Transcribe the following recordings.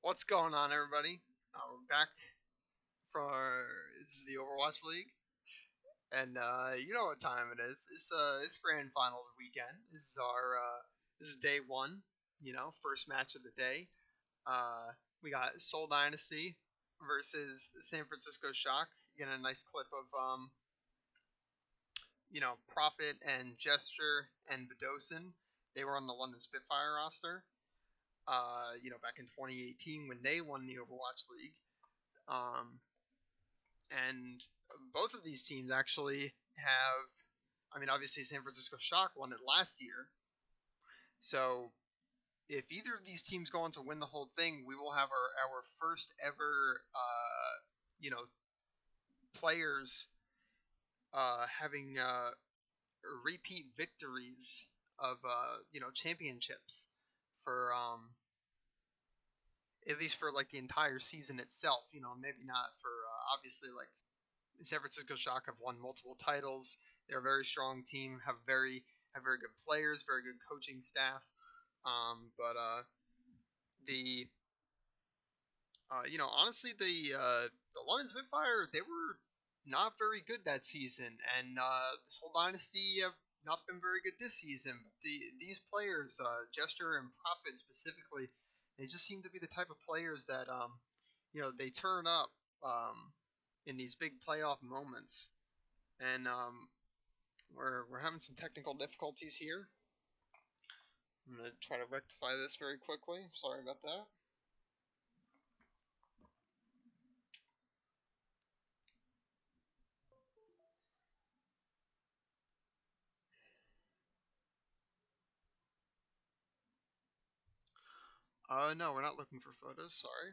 What's going on, everybody? We're back for it's the Overwatch League, and you know what time it is. It's grand finals weekend. This is day one. First match of the day. Uh, we got Seoul Dynasty versus San Francisco Shock. Getting a nice clip of Prophet and Gesture and Bedosin. They were on the London Spitfire roster. Back in 2018 when they won the Overwatch League. Um, and both of these teams actually have, obviously San Francisco Shock won it last year. So if either of these teams go on to win the whole thing, we will have our first ever, players having repeat victories of, championships for, at least for like the entire season itself. Maybe not for obviously like San Francisco Shock have won multiple titles. They're a very strong team, have very good players, very good coaching staff. But the honestly the London Spitfire, they were not very good that season, and this whole dynasty have not been very good this season. But these players, Gesture and Prophet specifically, they just seem to be the type of players that they turn up in these big playoff moments. And we're having some technical difficulties here. I'm gonna try to rectify this very quickly. Sorry about that. No, we're not looking for photos. Sorry.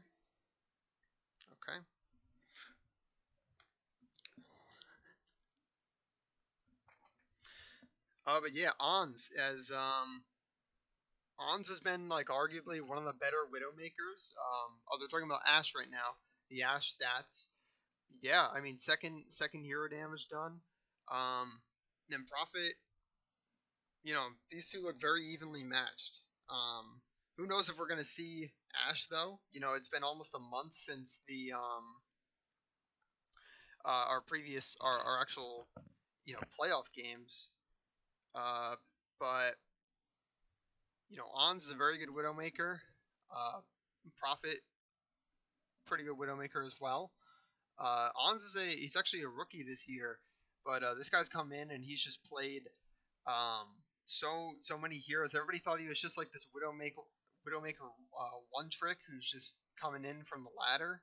Okay. But yeah, Ons has been like arguably one of the better Widowmakers. They're talking about Ashe right now. The Ashe stats. Yeah, second hero damage done. Then Prophet. These two look very evenly matched. Who knows if we're gonna see Ashe though? It's been almost a month since the our actual playoff games. Uh, but Ons is a very good Widowmaker. Prophet, pretty good Widowmaker as well. Ons he's actually a rookie this year, but this guy's come in and he's just played so many heroes. Everybody thought he was just like this Widowmaker one trick who's just coming in from the ladder.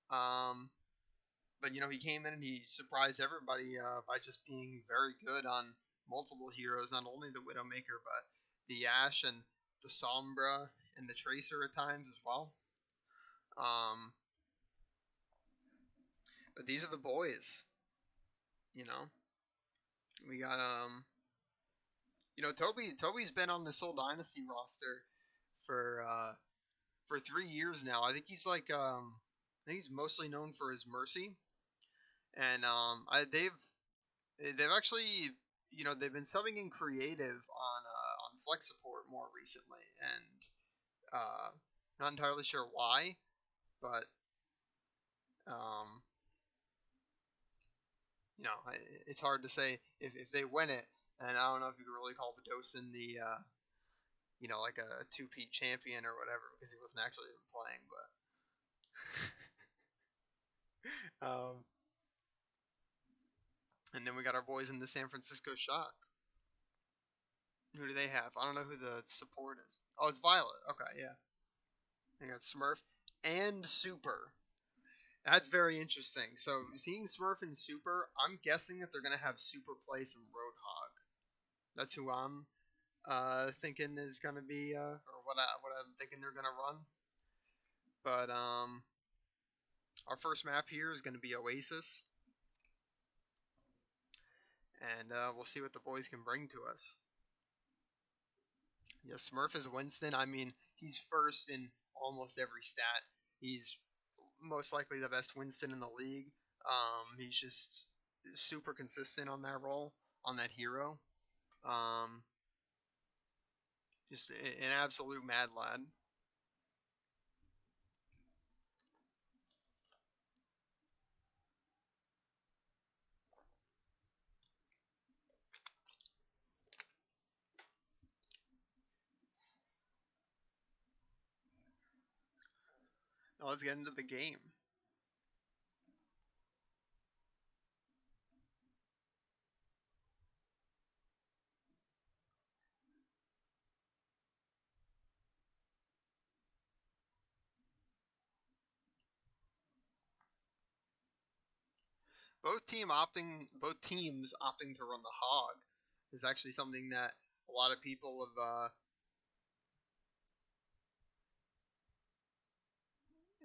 But he came in and he surprised everybody by just being very good on multiple heroes, not only the Widowmaker but the Ashe and the Sombra and the Tracer at times as well. But these are the boys. We got Toby's been on the Seoul Dynasty roster for 3 years now. I think he's he's mostly known for his Mercy, and they've actually they've been subbing in creative on flex support more recently, and not entirely sure why, but it's hard to say if they win it. And I don't know if you could really call Bedosin the like a two-peat champion or whatever, because he wasn't actually even playing. But and then we got our boys in the San Francisco Shock. Who do they have? I don't know who the support is. Oh, it's Violet. Okay, yeah. They got Smurf and Super. That's very interesting. So seeing Smurf and Super, I'm guessing that they're gonna have Super play some Roadhog. That's who I'm thinking is gonna be, or what I'm thinking they're gonna run. But our first map here is gonna be Oasis, and we'll see what the boys can bring to us. Yeah, Smurf is Winston. He's first in almost every stat. He's most likely the best Winston in the league. He's just super consistent on that role, on that hero. Just an absolute mad lad. Now let's get into the game. Both teams opting to run the hog is actually something that a lot of people have.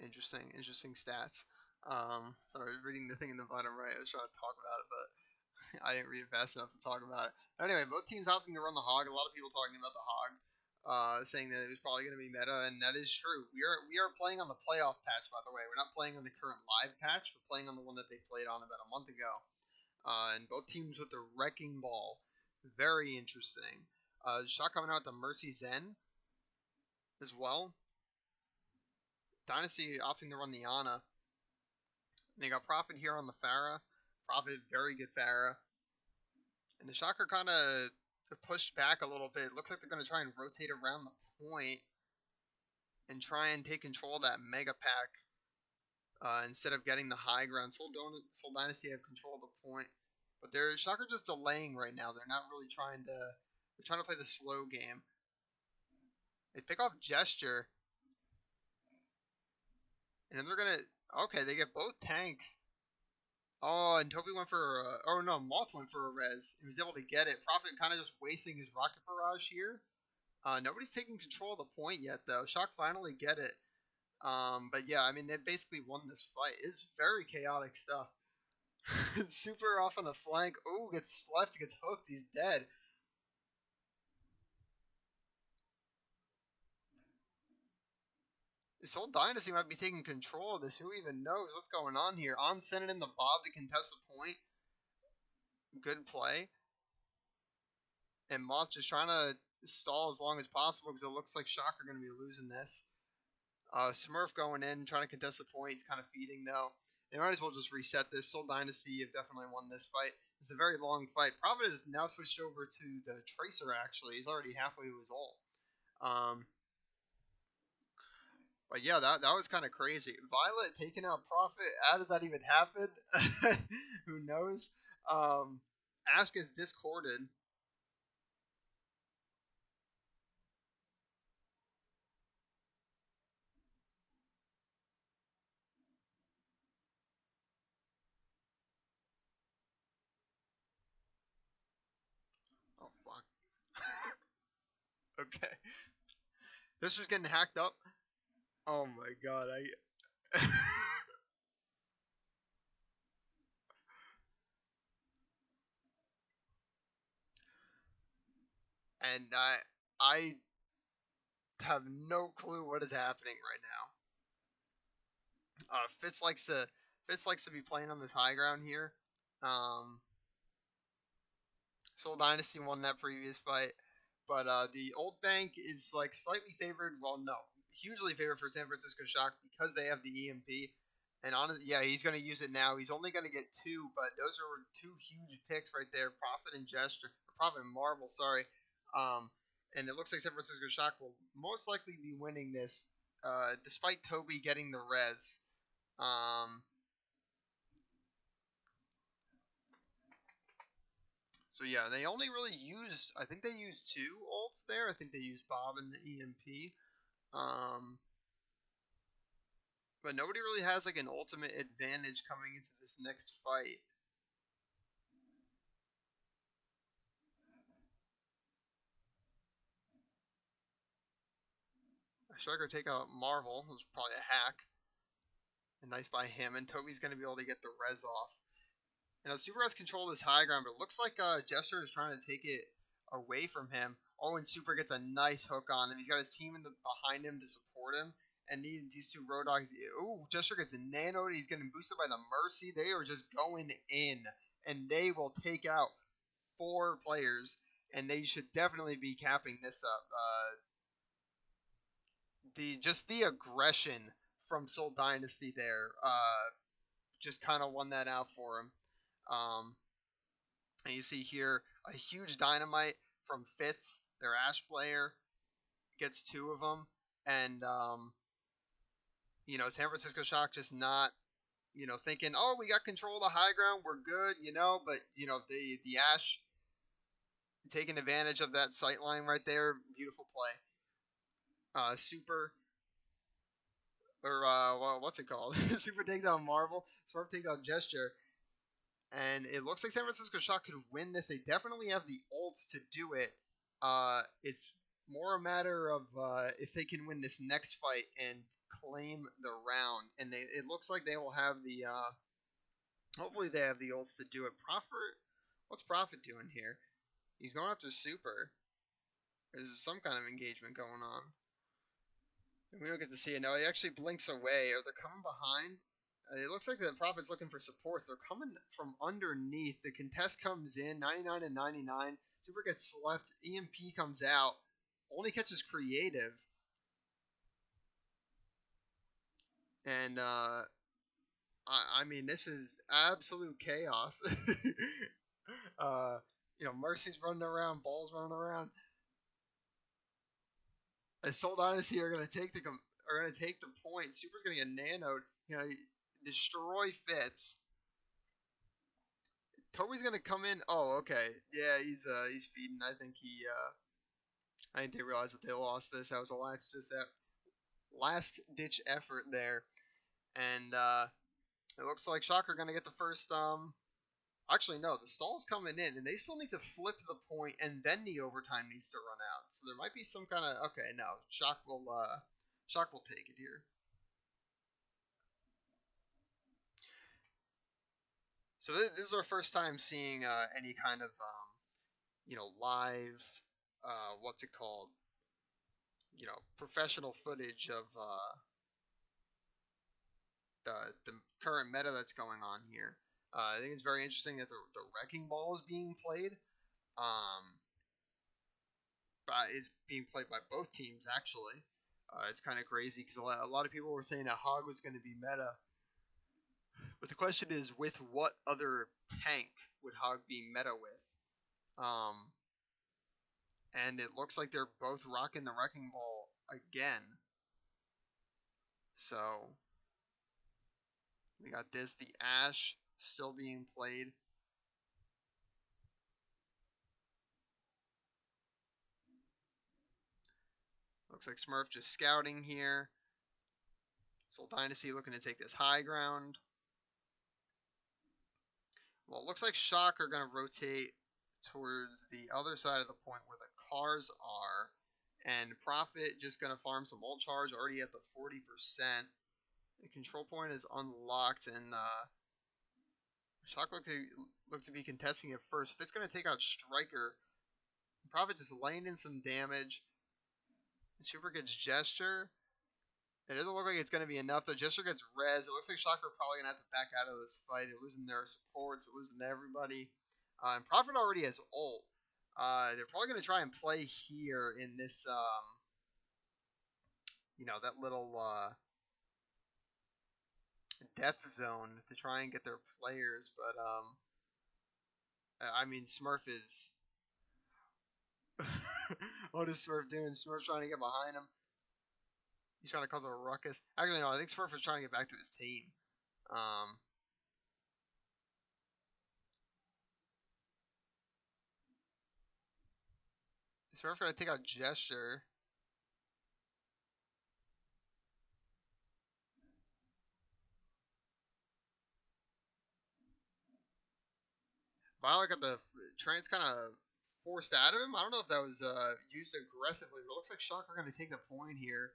Interesting stats. Sorry, I was reading the thing in the bottom right. I was trying to talk about it, but I didn't read it fast enough to talk about it. But anyway, both teams opting to run the hog. A lot of people talking about the hog, saying that it was probably going to be meta, and that is true. We are playing on the playoff patch, by the way. We're not playing on the current live patch. We're playing on the one that they played on about a month ago. And both teams with the wrecking ball. Very interesting. Shot coming out with the Mercy Zen as well. Dynasty opting to run the Ana. They got Prophet here on the Pharah. Prophet, very good Pharah. And the Shocker kind of pushed back a little bit. Looks like they're going to try and rotate around the point and try and take control of that Mega Pack instead of getting the high ground. Seoul Dynasty have control of the point. But they're Shocker just delaying right now. They're not really trying to. They're trying to play the slow game. They pick off Gesture. And then they're going to. Okay, they get both tanks. Oh, and Toby went for oh no, Moth went for a res. He was able to get it. Prophet kind of just wasting his rocket barrage here. Nobody's taking control of the point yet though. Shock finally get it. But yeah, I mean they basically won this fight. It's very chaotic stuff. Super off on the flank. Oh, gets slept, gets hooked. He's dead. This whole Dynasty might be taking control of this. Who even knows what's going on here? On sending in the Bob to contest the point. Good play. And Moth just trying to stall as long as possible because it looks like Shock are going to be losing this. Smurf going in, trying to contest the point. He's kind of feeding though. They might as well just reset this. Seoul Dynasty have definitely won this fight. It's a very long fight. Prophet has now switched over to the Tracer actually. He's already halfway to his ult. But yeah, that was kind of crazy. Violet taking out Prophet. How does that even happen? Who knows? Ash gets discorded. Oh fuck. Okay. This was getting hacked up. Oh my god, I and I have no clue what is happening right now. Fitz likes to be playing on this high ground here. Um, Seoul Dynasty won that previous fight, but the Old Bank is like slightly favored. Well, no, hugely favored for San Francisco Shock because they have the EMP. And honestly, yeah, he's going to use it now. He's only going to get two, but those are two huge picks right there. Prophet and Gesture, Prophet and Marvel, sorry. Um, and it looks like San Francisco Shock will most likely be winning this, despite Toby getting the res. So yeah, they only really used. I think they used two ults there. I think they used Bob and the EMP. Um, but nobody really has like an ultimate advantage coming into this next fight. Striker take out Marvel. It was probably a hack. And nice by him. And Toby's going to be able to get the res off. And Super has control of this high ground, but it looks like Gesture is trying to take it away from him. Oh, and Super gets a nice hook on him. He's got his team behind him to support him. And these two Road Dogs. Ooh, Gesture gets nanoed. He's getting boosted by the Mercy. They are just going in. And they will take out 4 players. And they should definitely be capping this up. The aggression from Seoul Dynasty there just kind of won that out for him. And you see here a huge dynamite from Fitz, their Ash player, gets 2 of them, and San Francisco Shock just not, thinking, oh, we got control of the high ground, we're good, but the Ash taking advantage of that sight line right there, beautiful play. Super or what's it called? Super takes out Marvel, Smurf takes out Gesture, and it looks like San Francisco Shock could win this. They definitely have the ults to do it. It's more a matter of if they can win this next fight and claim the round, and it looks like they will have the. Hopefully, they have the ults to do it. What's Prophet doing here? He's going after Super. There's some kind of engagement going on. We don't get to see it. No, he actually blinks away. Or they're coming behind. It looks like the Prophet's looking for support. They're coming from underneath. The contest comes in, 99 and 99. Super gets left. EMP comes out. Only catches creative. And, I mean, this is absolute chaos. Mercy's running around. Ball's running around. Seoul Dynasty are gonna take the point. Super's gonna get nanoed. Destroy Fitz. Toby's gonna come in. Oh, okay. Yeah, he's feeding. I think they realized that they lost this. That was a last ditch effort there, and it looks like Shocker gonna get the first. Actually, no, the stall's coming in, and they still need to flip the point, and then the overtime needs to run out. So there might be some kind of okay. No, Shock will take it here. So this is our first time seeing any kind of live what's it called? Professional footage of the current meta that's going on here. I think it's very interesting that the Wrecking Ball is being played. Is being played by both teams actually. It's kind of crazy because a lot of people were saying that Hog was going to be meta. But the question is, with what other tank would Hog be meta with? And it looks like they're both rocking the Wrecking Ball again. So we got the Ash still being played. Looks like Smurf just scouting here. Seoul Dynasty looking to take this high ground. Well, it looks like Shock are going to rotate towards the other side of the point where the cars are. And Prophet just going to farm some ult charge, already at the 40%. The control point is unlocked, and Shock look to be contesting it first. Fit's going to take out Striker. Prophet just laying in some damage. Super gets Gesture. It doesn't look like it's going to be enough, though. Gesture gets res. It looks like Shocker are probably going to have to back out of this fight. They're losing their supports. They're losing everybody. And Prophet already has ult. They're probably going to try and play here in this, that little death zone to try and get their players. But, I mean, Smurf is... What is Smurf doing? Smurf's trying to get behind him. He's trying to cause a ruckus. Actually, no, I think Smurf is trying to get back to his team. Smurf going to take out Gesture. Violet got the trance kind of forced out of him. I don't know if that was used aggressively, but it looks like Shock are going to take the point here.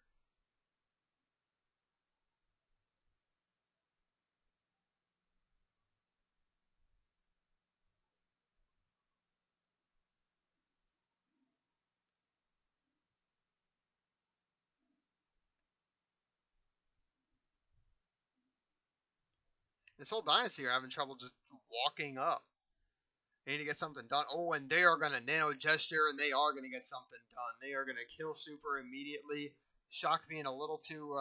This whole Dynasty are having trouble just walking up. They need to get something done. Oh, and they are going to nano gesture, and they are going to get something done. They are going to kill Super immediately. Shock being a little too,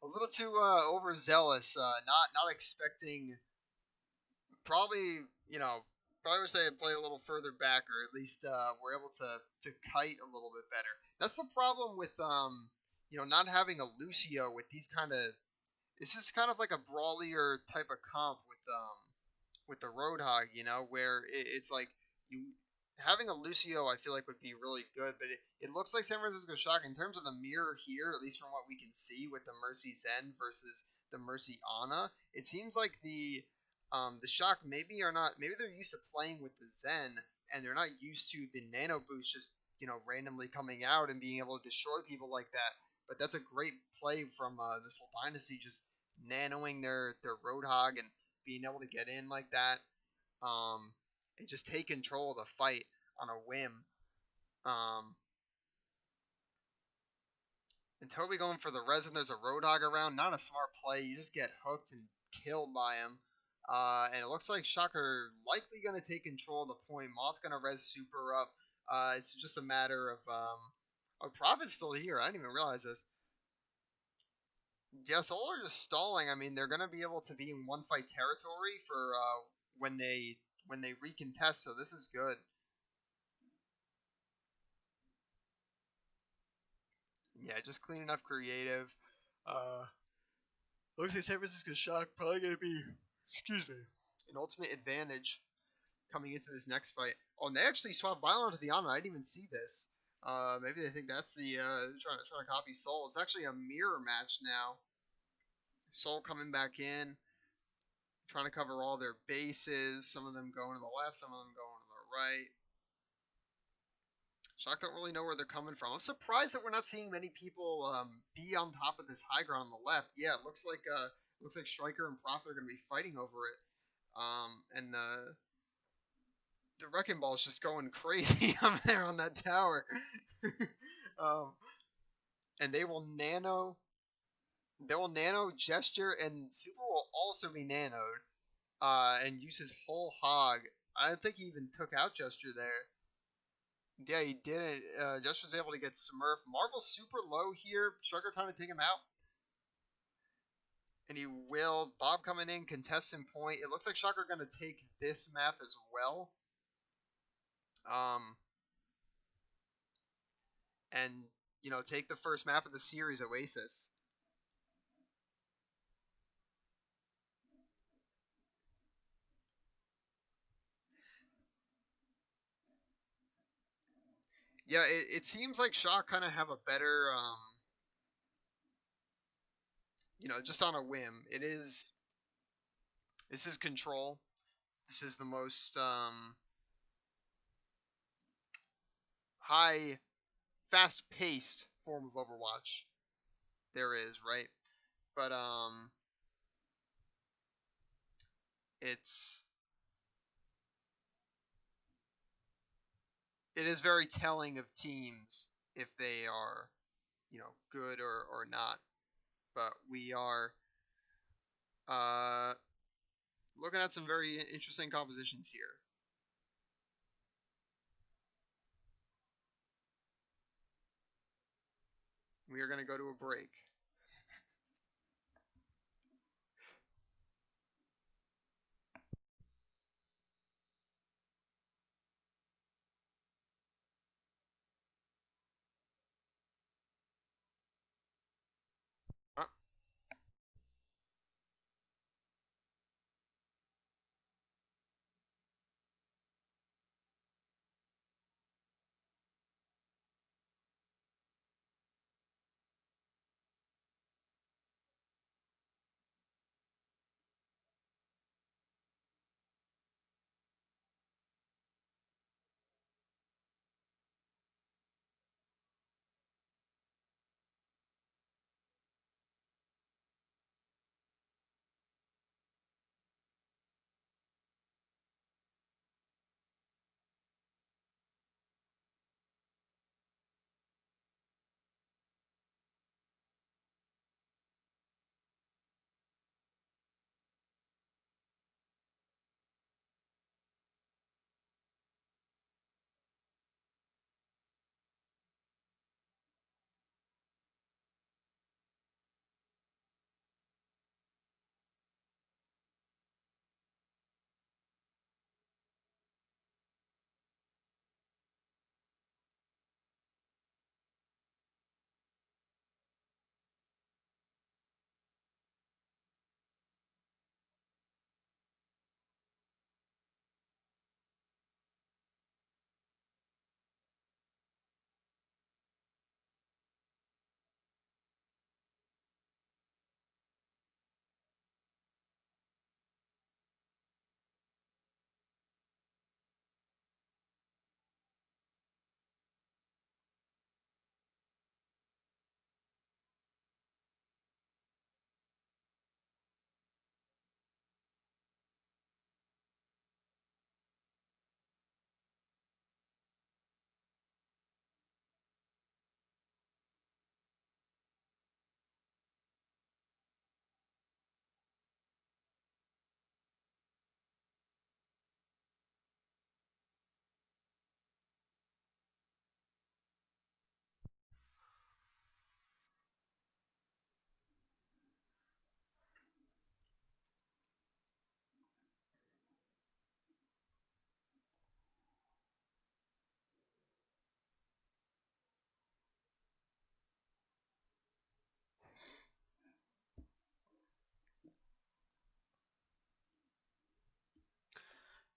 overzealous. Not expecting. Probably, probably wish they had played a little further back, or at least were able to kite a little bit better. That's the problem with not having a Lucio with these kind of this is kind of like a brawlier type of comp with the Roadhog, where it's like you having a Lucio, I feel like would be really good, but it looks like San Francisco Shock in terms of the mirror here, at least from what we can see with the Mercy Zen versus the Mercy Ana. It seems like the Shock maybe they're used to playing with the Zen and they're not used to the Nano Boost just randomly coming out and being able to destroy people like that. But that's a great play from this whole Dynasty, just nanoing their Roadhog and being able to get in like that, um, and just take control of the fight on a whim. Um, and Toby going for the res and there's a Roadhog around, not a smart play. You just get hooked and killed by him. And it looks like Shocker likely going to take control of the point. Moth going to res super up. It's just a matter of Prophet's still here. I didn't even realize this. Yeah, Seoul are just stalling. I mean, they're gonna be able to be in one fight territory for when they recontest. So this is good. Yeah, just cleaning up creative. Uh, Looks like San Francisco Shock probably gonna be, excuse me, an ultimate advantage coming into this next fight. Oh, and they actually swapped Violent to the Honor. I didn't even see this. Maybe they think that's the trying to copy Soul. It's actually a mirror match now. Soul coming back in, trying to cover all their bases. Some of them going to the left, some of them going to the right. Shock don't really know where they're coming from. I'm surprised that we're not seeing many people be on top of this high ground on the left. Yeah, it looks like Striker and Prophet are going to be fighting over it. And the Wrecking Ball is just going crazy up there on that tower. um, and they will nano gesture, and Super will also be nanoed. And use his whole hog. I don't think he even took out Gesture there. Yeah, he did it. Gesture was able to get Smurf. Marvel's super low here. Striker trying to take him out. And he will. Bob coming in, contestant point. It looks like Shocker going to take this map as well. And, take the first map of the series, Oasis. Yeah, it seems like Shock kind of have a better, just on a whim. This is Control. This is the most, high, fast-paced form of Overwatch there is, right? But, it's, it is very telling of teams if they are, good or not. But we are uh, looking at some very interesting compositions here. We are going to go to a break.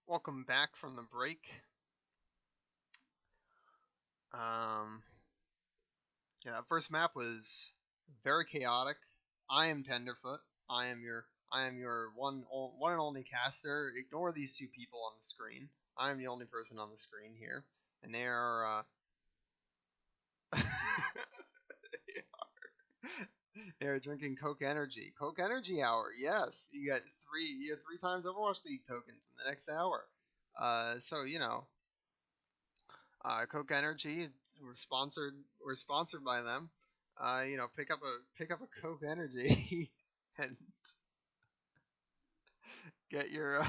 Welcome back from the break. Yeah, that first map was very chaotic. I am Tenderfoot. I am your one and only caster. Ignore these two people on the screen. I am the only person on the screen here, and they are they are drinking Coke Energy. Coke Energy Hour. Yes, you get three times Overwatch League tokens in the next hour. So Coke Energy. We're sponsored by them. Pick up a Coke Energy and get your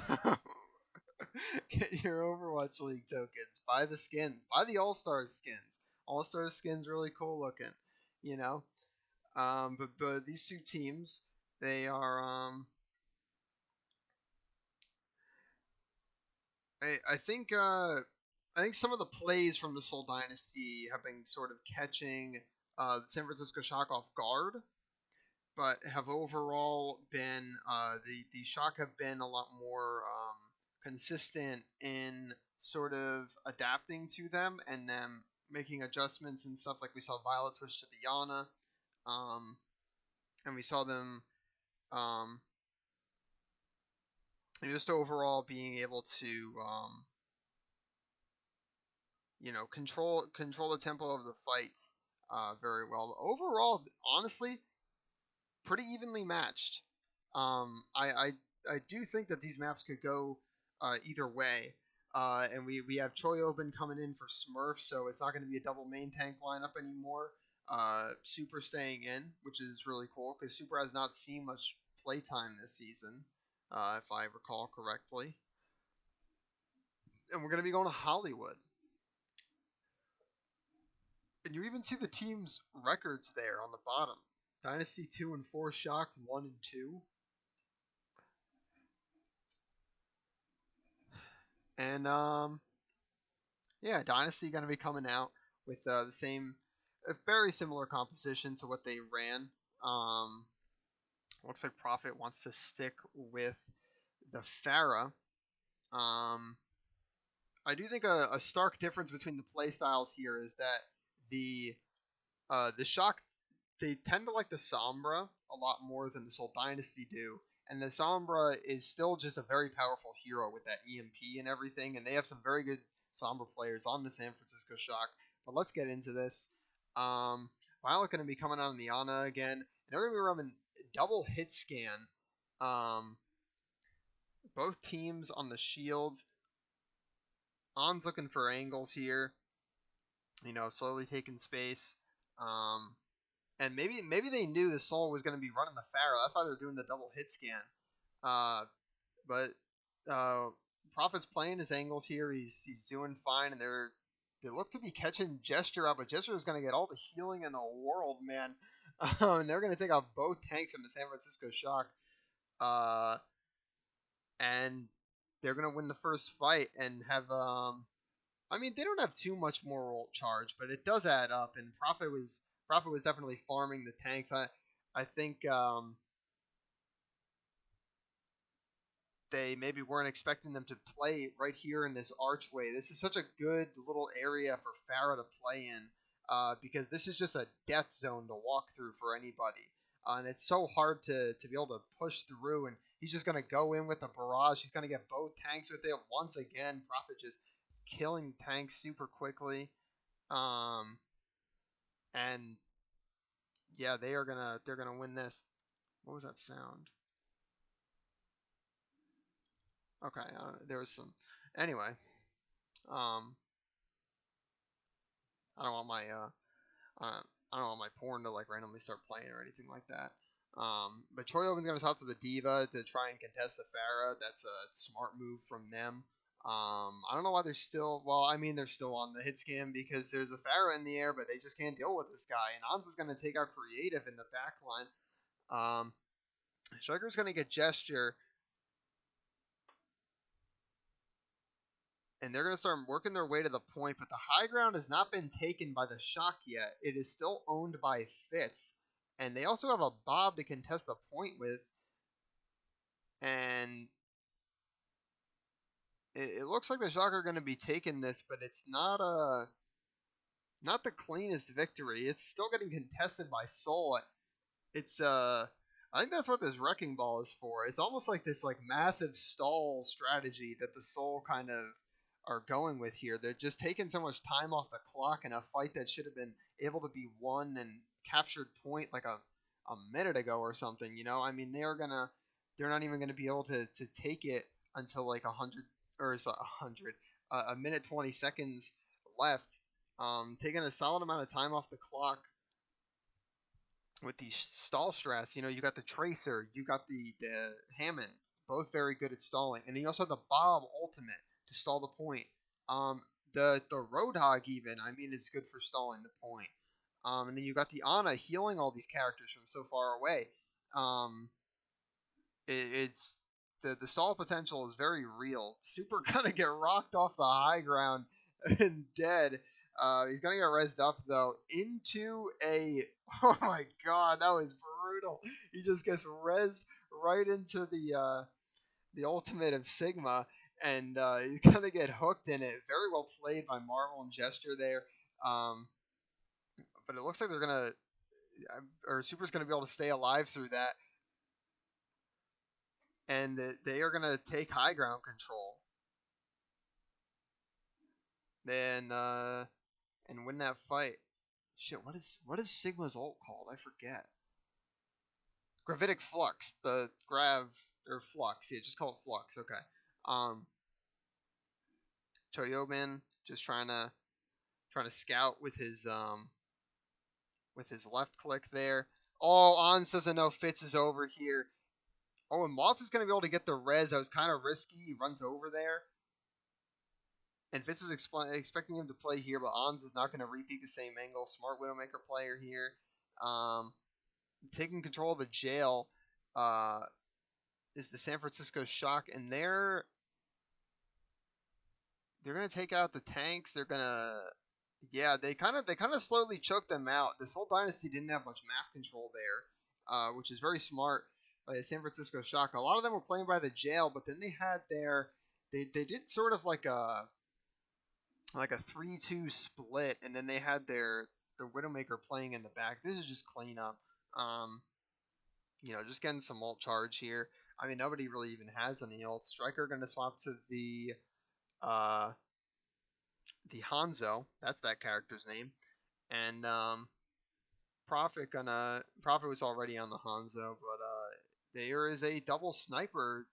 get your Overwatch League tokens. Buy the skins. Buy the All Star skins. All Star skins really cool looking. You know. But these two teams, they are I think some of the plays from the Seoul Dynasty have been sort of catching the San Francisco Shock off guard, but have overall been the Shock have been a lot more consistent in sort of adapting to them and them making adjustments and stuff. Like we saw Violet switch to the Yana, um, and we saw them um, just overall being able to control the tempo of the fights very well. Overall, honestly, pretty evenly matched. I do think that these maps could go either way. And we have Choi Open coming in for Smurf, so it's not going to be a double main tank lineup anymore. Super staying in, which is really cool because Super has not seen much playtime this season, if I recall correctly. And we're going to be going to Hollywood. And you even see the team's records there on the bottom. Dynasty 2 and 4, Shock 1 and 2. And yeah, Dynasty going to be coming out with the same, a very similar composition to what they ran. Looks like Prophet wants to stick with the Pharah. I do think a stark difference between the playstyles here is that the Shock, they tend to like the Sombra a lot more than the Soul Dynasty do. And the Sombra is still just a very powerful hero with that EMP and everything. And they have some very good Sombra players on the San Francisco Shock. But let's get into this. Violet going to be coming out on the Ana again. And they're going to be running double hit scan. Both teams on the shields. On's looking for angles here. Slowly taking space. And maybe they knew the Soul was going to be running the Pharah. That's why they're doing the double hit scan. But Prophet's playing his angles here. He's doing fine, and they look to be catching Gesture out, but Gesture is going to get all the healing in the world, man. And they're going to take out both tanks from the San Francisco Shock. And they're going to win the first fight and have they don't have too much more ult charge, but it does add up. And Prophet was definitely farming the tanks. I think they maybe weren't expecting them to play right here in this archway. This is such a good little area for Pharah to play in because this is just a death zone to walk through for anybody. And it's so hard to be able to push through. And he's just going to go in with a barrage. He's going to get both tanks with it once again. Prophet just killing tanks super quickly. And yeah, they're gonna win this. What was that sound? Okay, there was some. Anyway, I don't want my I don't want my porn to like randomly start playing or anything like that. But Choi Open's gonna talk to the D.Va to try and contest the Pharah. That's a smart move from them. I don't know why they're still. Well, I mean they're still on the hit scan because there's a Pharah in the air, but they just can't deal with this guy. And Anza's gonna take out Creative in the back line. Striker's gonna get Gesture. And they're going to start working their way to the point, but the high ground has not been taken by the Shock yet. It is still owned by Fitz, and they also have a Bob to contest the point with, and it looks like the Shock are going to be taking this, but it's not the cleanest victory. It's still getting contested by Seoul. It's I think that's what this wrecking ball is for. It's almost like this like massive stall strategy that the Seoul kind of are going with here. They're just taking so much time off the clock in a fight that should have been able to be won and captured point like a minute ago or something. You know, I mean they're not even gonna be able to take it until like 100 or so 100 a minute 20 seconds left. Taking a solid amount of time off the clock with these stall strats. You know, you got the Tracer, you got the Hammond, both very good at stalling, and you also have the Bob Ultimate to stall the point. The Roadhog even, I mean, is good for stalling the point. And then you got the Ana healing all these characters from so far away. Um, it's the stall potential is very real. Super gonna get rocked off the high ground and dead. He's gonna get rezzed up though into a. Oh my god, that was brutal. He just gets rezzed right into the ultimate of Sigma, and he's gonna get hooked in it. Very well played by Marvel and Gesture there. But it looks like they're gonna, or Super's gonna be able to stay alive through that, and they are gonna take high ground control. Then and win that fight. Shit, what is Sigma's ult called? I forget. Gravitic Flux, the grav or Flux, yeah, just call it Flux. Okay. Choyobin just trying to scout with his left click there. Oh, Ons doesn't know Fitz is over here. Oh, and Moth is gonna be able to get the res. That was kind of risky. He runs over there. And Fitz is expecting him to play here, but Ons is not going to repeat the same angle. Smart Widowmaker player here. Taking control of the jail is the San Francisco Shock, and they're going to take out the tanks. They're going to, yeah, they kind of slowly choked them out. This whole Dynasty didn't have much map control there, which is very smart by the San Francisco Shock. A lot of them were playing by the jail, but then they had they did sort of like a 3-2 split, and then they had the Widowmaker playing in the back. This is just cleanup. You know, just getting some ult charge here. I mean, nobody really even has any ult. Striker going to swap to the Hanzo. That's that character's name. And Prophet was already on the Hanzo, but there is a double sniper,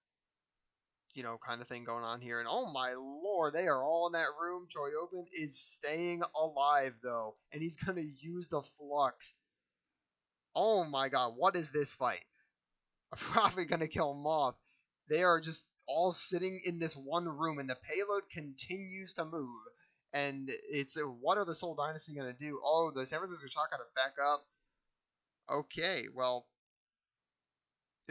you know, kind of thing going on here. And oh my lord, they are all in that room. Choyobin is staying alive though, and he's gonna use the Flux. Oh my god, what is this fight? A Prophet gonna kill Moth. They are just all sitting in this one room, and the payload continues to move. And it's what are the Seoul Dynasty gonna do? Oh, the San Francisco Shock got to back up. Okay, well,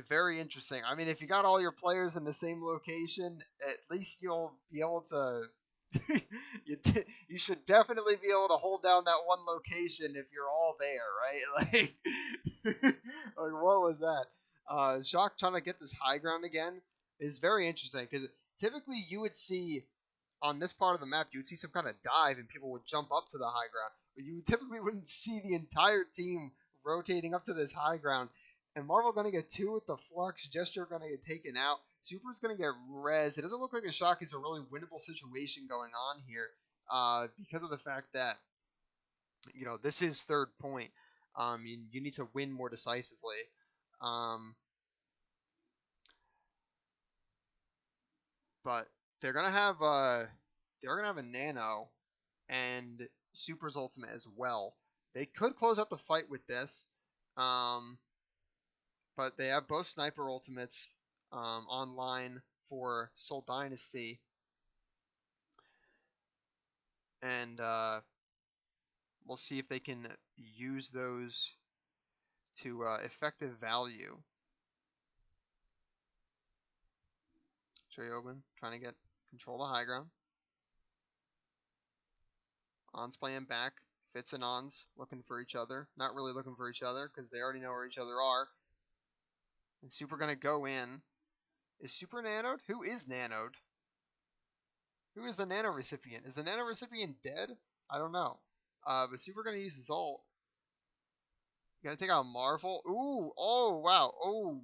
very interesting. I mean, if you got all your players in the same location, at least you'll be able to. You should definitely be able to hold down that one location if you're all there, right? Like, like what was that? Shock trying to get this high ground again is very interesting because typically you would see on this part of the map you would see some kind of dive and people would jump up to the high ground, but you typically wouldn't see the entire team rotating up to this high ground. And Marvel going to get 2 with the Flux. Gesture going to get taken out. Super's going to get res. It doesn't look like the Shock is a really winnable situation going on here because of the fact that, you know, this is third point. You need to win more decisively. But they're going to have a Nano and Super's ultimate as well. They could close out the fight with this. But they have both sniper ultimates online for Seoul Dynasty. And we'll see if they can use those to effective value. Choyobin trying to get control of the high ground. Ons playing back. Fitz and Ons looking for each other. Not really looking for each other because they already know where each other are. And Super going to go in. Is Super nanoed? Who is nanoed? Who is the nano recipient? Is the nano recipient dead? I don't know. But Super gonna use his ult. Gonna take out Marvel. Ooh, oh wow. Oh,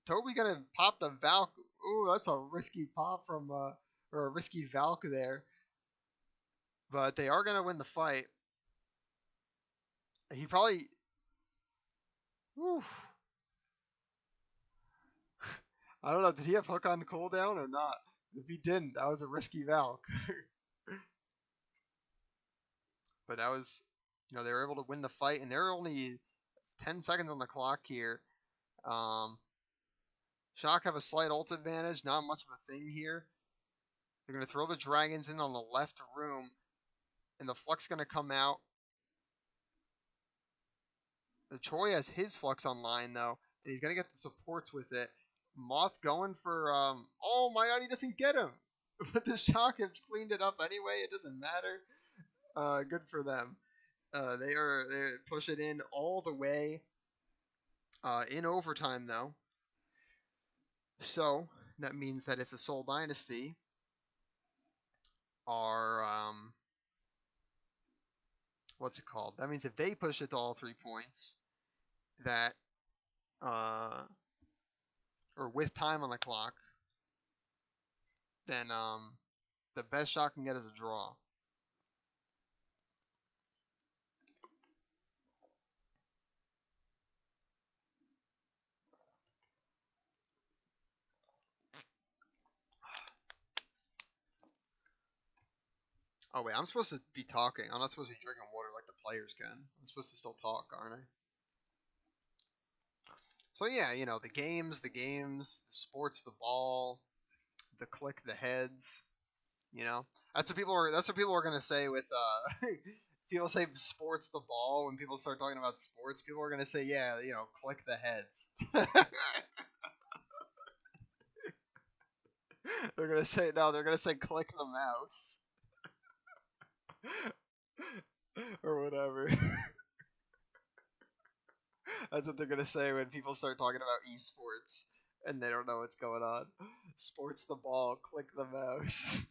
Toby gonna pop the Valk. Ooh, that's a risky pop from or a risky Valk there. But they are gonna win the fight. He probably. Whew. I don't know. Did he have hook on cooldown or not? If he didn't, that was a risky Valk. But that was, they were able to win the fight, and they're only 10 seconds on the clock here. Shock have a slight ult advantage, not much of a thing here. They're going to throw the dragons in on the left room, and the Flux going to come out. The Choi has his Flux online, though, and he's going to get the supports with it. Moth going for, oh my god, he doesn't get him! But the Shock have cleaned it up anyway, it doesn't matter. Good for them. They push it in all the way. In overtime, though. So, that means that if the Seoul Dynasty are, what's it called? That means if they push it to all 3 points, that, or with time on the clock, then, the best shot can get is a draw. Oh, wait, I'm supposed to be talking. I'm not supposed to be drinking water like the players can. I'm supposed to still talk, aren't I? So, yeah, the games, the sports, the ball, the click, the heads, That's what people are gonna say with people say sports the ball when people start talking about sports. People are gonna say, yeah, click the heads. They're gonna say no. They're gonna say click the mouse or whatever. That's what they're gonna say when people start talking about esports and they don't know what's going on. Sports the ball, click the mouse.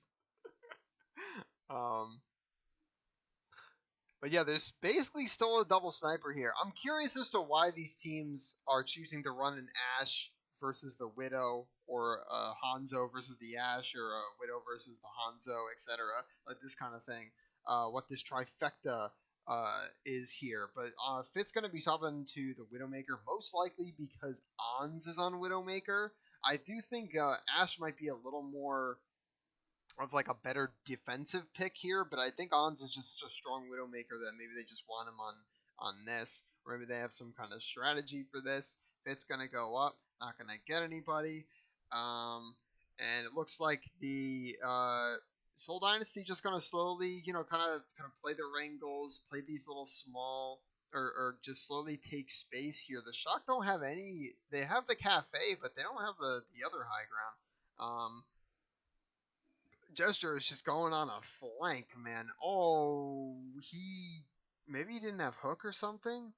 But yeah, there's basically still a double sniper here. I'm curious as to why these teams are choosing to run an Ashe versus the Widow, or a Hanzo versus the Ashe, or a Widow versus the Hanzo, etc. Like this kind of thing. What this trifecta is here. But Fit's going to be swapping to the Widowmaker, most likely because Ons is on Widowmaker. I do think Ashe might be a little more of like a better defensive pick here, but I think Ons is just such a strong Widowmaker that maybe they just want him on this, or maybe they have some kind of strategy for this. Fit's gonna go up, not gonna get anybody, and it looks like the Seoul Dynasty just gonna slowly, kind of play their wrangles, play these little small, or just slowly take space here. The Shock don't have any. They have the cafe, but they don't have the other high ground. Gesture is just going on a flank, man. Oh, maybe he didn't have hook or something.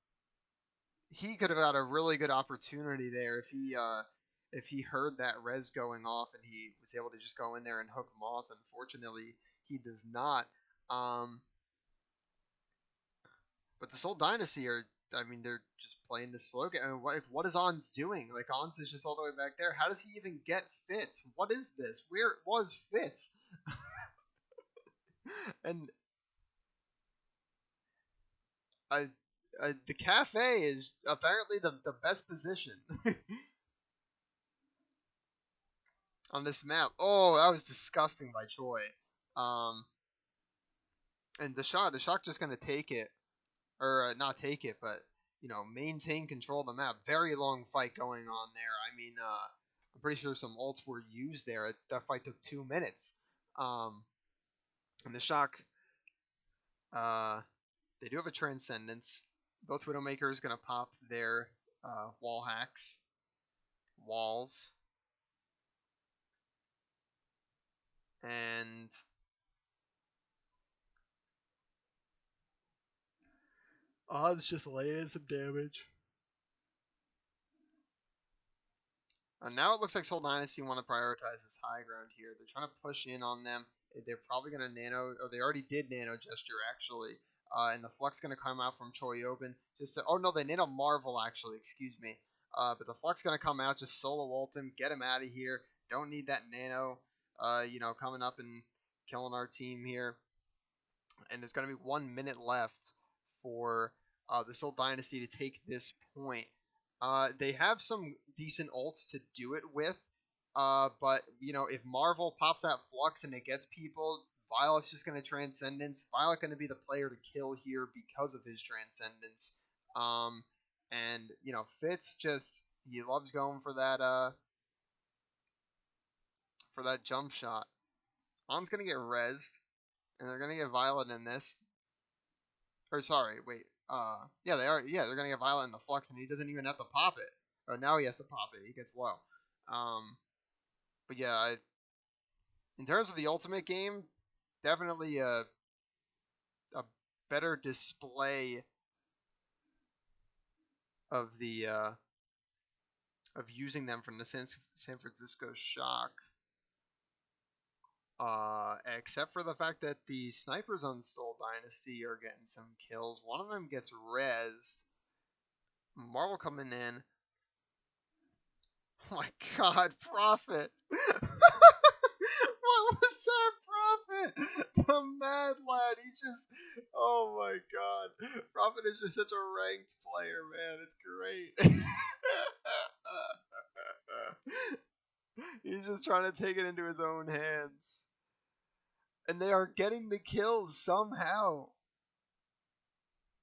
He could have had a really good opportunity there if he heard that res going off and he was able to just go in there and hook him off. Unfortunately, he does not. But the Seoul Dynasty they're just playing this slow game. I mean, what is Ons doing? Like, Ons is just all the way back there. How does he even get Fitz? What is this? Where was Fitz? And the cafe is apparently the best position on this map. Oh, that was disgusting by Choi. And the Shock just gonna take it, or not take it, but maintain control of the map. Very long fight going on there. I mean, I'm pretty sure some ults were used there. That fight took 2 minutes. And the Shock, they do have a Transcendence. Both Widowmakers gonna pop their wall hacks, walls, and Odds just laying in some damage. And now it looks like Seoul Dynasty want to prioritize this high ground here. They're trying to push in on them. They're probably going to nano, or they already did nano gesture actually. And the Flux going to come out from Choi Open. Oh no, they nano Marvel actually, excuse me. But the Flux going to come out, just solo ult him, get him out of here. Don't need that nano, coming up and killing our team here. And there's going to be 1 minute left for the Seoul Dynasty to take this point. They have some decent ults to do it with, but if Marvel pops that Flux and it gets people, Violet's just going to Transcendence. Violet going to be the player to kill here because of his Transcendence. And Fitz he loves going for that jump shot. On's going to get rezzed, and they're going to get Violet in this. Or sorry, wait. Yeah, they are. Yeah, they're gonna get Violet in the Flux, and he doesn't even have to pop it. Or now he has to pop it. He gets low. But yeah, in terms of the ultimate game, definitely a better display of the of using them from the San Francisco Shock. Except for the fact that the snipers on Seoul Dynasty are getting some kills. One of them gets rezzed. Marvel coming in. Oh my god, Prophet! What was that, Prophet? The mad lad, oh my god. Prophet is just such a ranked player, man. It's great. He's just trying to take it into his own hands. And they are getting the kills somehow.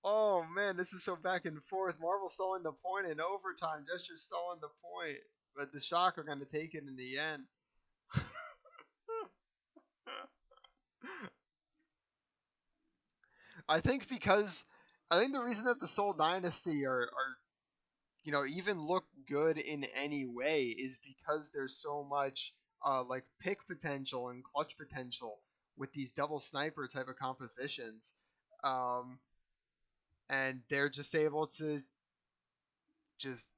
Oh man, this is so back and forth. Marvel stalling the point in overtime. Gesture stalling the point. But the Shock are going to take it in the end. I think the reason that the Seoul Dynasty are even look good in any way is because there's so much pick potential and clutch potential with these double sniper type of compositions. And they're just able to just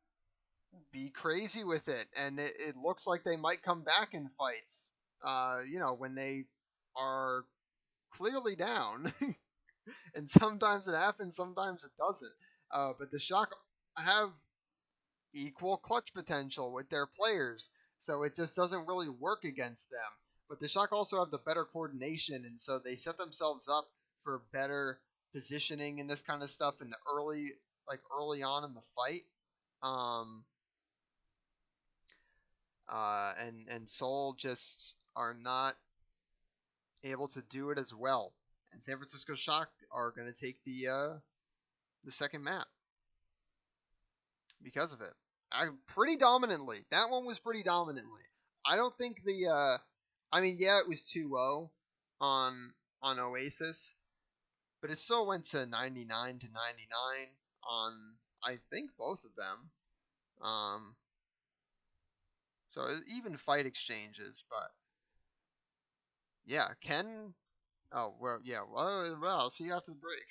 be crazy with it, and it looks like they might come back in fights. When they are clearly down, and sometimes it happens, sometimes it doesn't. But the Shock have equal clutch potential with their players, so it just doesn't really work against them. But the Shock also have the better coordination, and so they set themselves up for better positioning and this kind of stuff in the early on in the fight. And Seoul just are not able to do it as well. And San Francisco Shock are going to take the second map because of it. Pretty dominantly. That one was pretty dominantly. I don't think it was 2-0 on Oasis, but it still went to 99 to 99 on, I think, both of them. So even fight exchanges, but yeah, Ken. Oh well, yeah. Well, I'll see you after the break.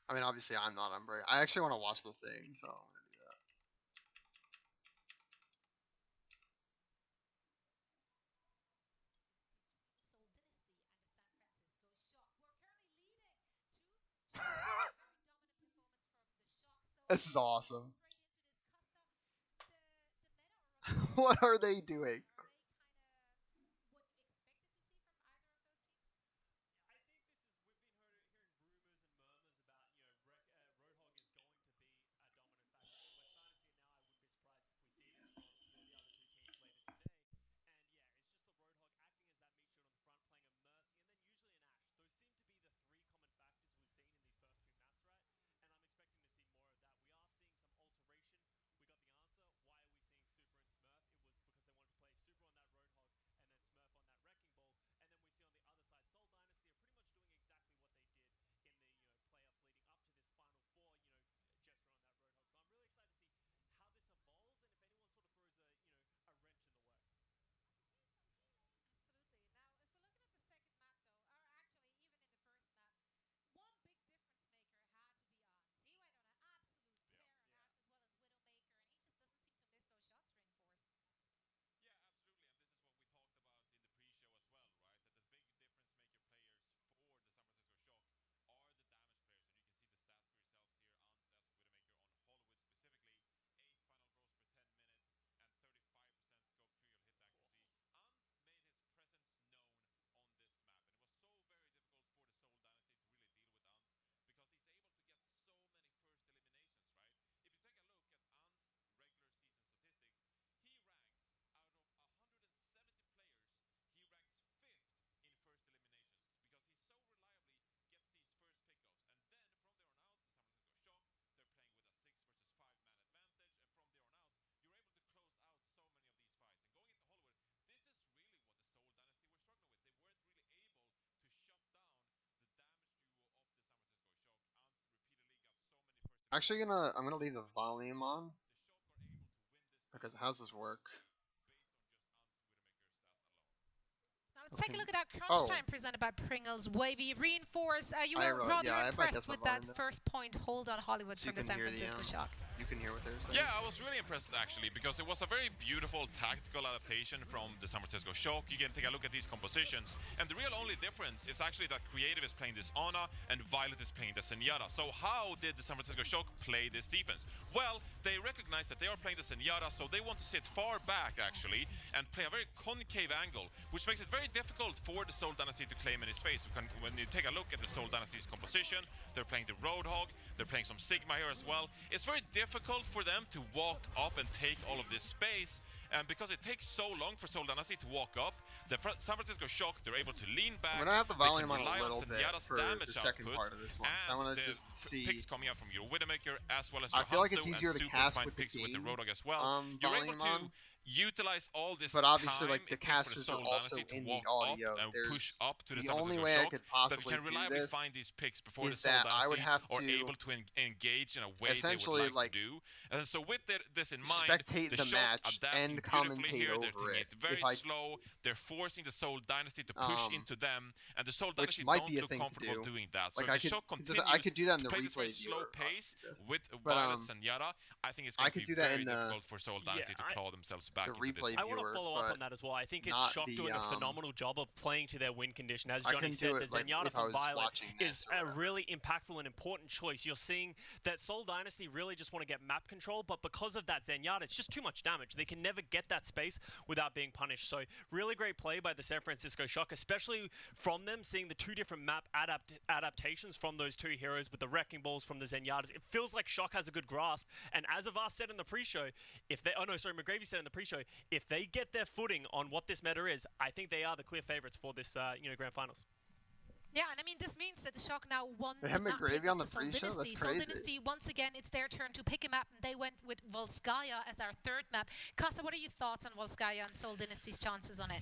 I mean, obviously, I'm not on break. I actually want to watch the thing, so I'm gonna do that. This is awesome. What are they doing? Actually, I'm gonna leave the volume on because how does this work? Let's take a look at that crunch Oh, time presented by Pringles Wavy. Reinforce, you I were wrote, rather yeah, I guess impressed the with that volume down. first point hold on Hollywood So from the San Francisco Shock. you can hear what they're saying. Yeah, I was really impressed actually because it was a very beautiful tactical adaptation from the San Francisco Shock. You can take a look at these compositions, and the real only difference is actually that Creative is playing this Ana and Violet is playing the Zenyatta. So how did the San Francisco Shock play this defense? Well, they recognize that they are playing the Zenyatta, so they want to sit far back actually and play a very concave angle, which makes it very difficult for the Seoul Dynasty to claim any space. When you take a look at the Seoul Dynasty's composition, they're playing the Roadhog, they're playing some Sigma here as well. It's very difficult for them to walk up and take all of this space, and because it takes so long for Seoul Dynasty to walk up, the San Francisco Shock, they're able to lean back. I'm gonna have the volume on a little bit for the second part of this one, so I want to just see picks coming out from your Widowmaker as well as your I feel like it's Hanzo easier and to super cast fine with the picks game with the Roadhog as well. You're able volume to on, utilize all this but obviously time like the it takes for casters Seoul are also Dynasty to in the walk audio. up and push There's up to the the San only Francisco way I Shock, could that possibly can do reliably this find these picks before the is Seoul that I Dynasty would have are to able to engage in a way they would essentially like to do. And so with this in mind, spectate the the Shock match adapting and beautifully commentate here. They're over taking it it very if I slow. They're forcing the Seoul Dynasty to push into them, and the Seoul which Dynasty might don't be a look thing to comfortable do. doing that. Like so I if the could, Shock continues I could do that in the to play this very replay slow viewer. pace with But, Violet and Yara, I think it's going I to could be do that very in the difficult for Seoul Dynasty to claw themselves back the into this. replay I want to viewer, follow up but on that as well. I think it's not Shock the, doing a phenomenal job of playing to their win condition. As I Johnny couldn't said, do the it like Zenyatta if I from was Violet watching is this or a whatever. really impactful and important choice. You're seeing that Seoul Dynasty really just want to get map control, but because of that Zenyatta, it's just too much damage. They can never get that space without being punished. So really great play by the San Francisco Shock, especially from them, seeing the two different map adaptations from those two heroes with the Wrecking Balls from the Zenyatas. It feels like Shock has a good grasp, and as Avast said in the pre-show, McGravy said in the pre-show, if they get their footing on what this meta is, I think they are the clear favorites for this grand finals. Yeah, and I mean, this means that the Shock now won They had the map McGravy pick on of the Seoul pre-show? Dynasty. That's Seoul crazy. Dynasty, once again, it's their turn to pick a map, and they went with Volskaya as our third map. Costa, what are your thoughts on Volskaya and Seoul Dynasty's chances on it?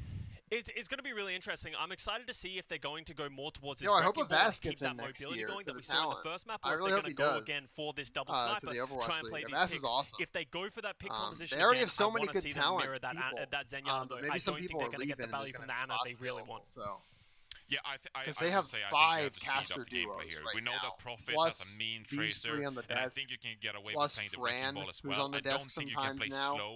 It's going to be really interesting. I'm excited to see if they're going to go more towards this Yo, I hope Wrecking Ball Avast and gets keep in that next mobility year going to that the we saw in talent. the first map, I or if really they're hope going he to go does. again for this double To sniper, the Overwatch try and play League. these Avast is picks. awesome. If they go for that pick composition They already again, have so I many want to good see them talent mirror that, people. that Zenyatta, But though. maybe I some don't think people they're are going to get leaving the and value there's from gonna the be Ana spots they really available, want. so. Yeah, Because they have I think 5 you caster have to speed up duos the gameplay here. right We know now, that Prophet plus has a mean these tracer, 3 on the and I desk, think you can get away with plus playing the Fran, Wrecking Ball as who's well. on the I don't desk think you can sometimes play now, slow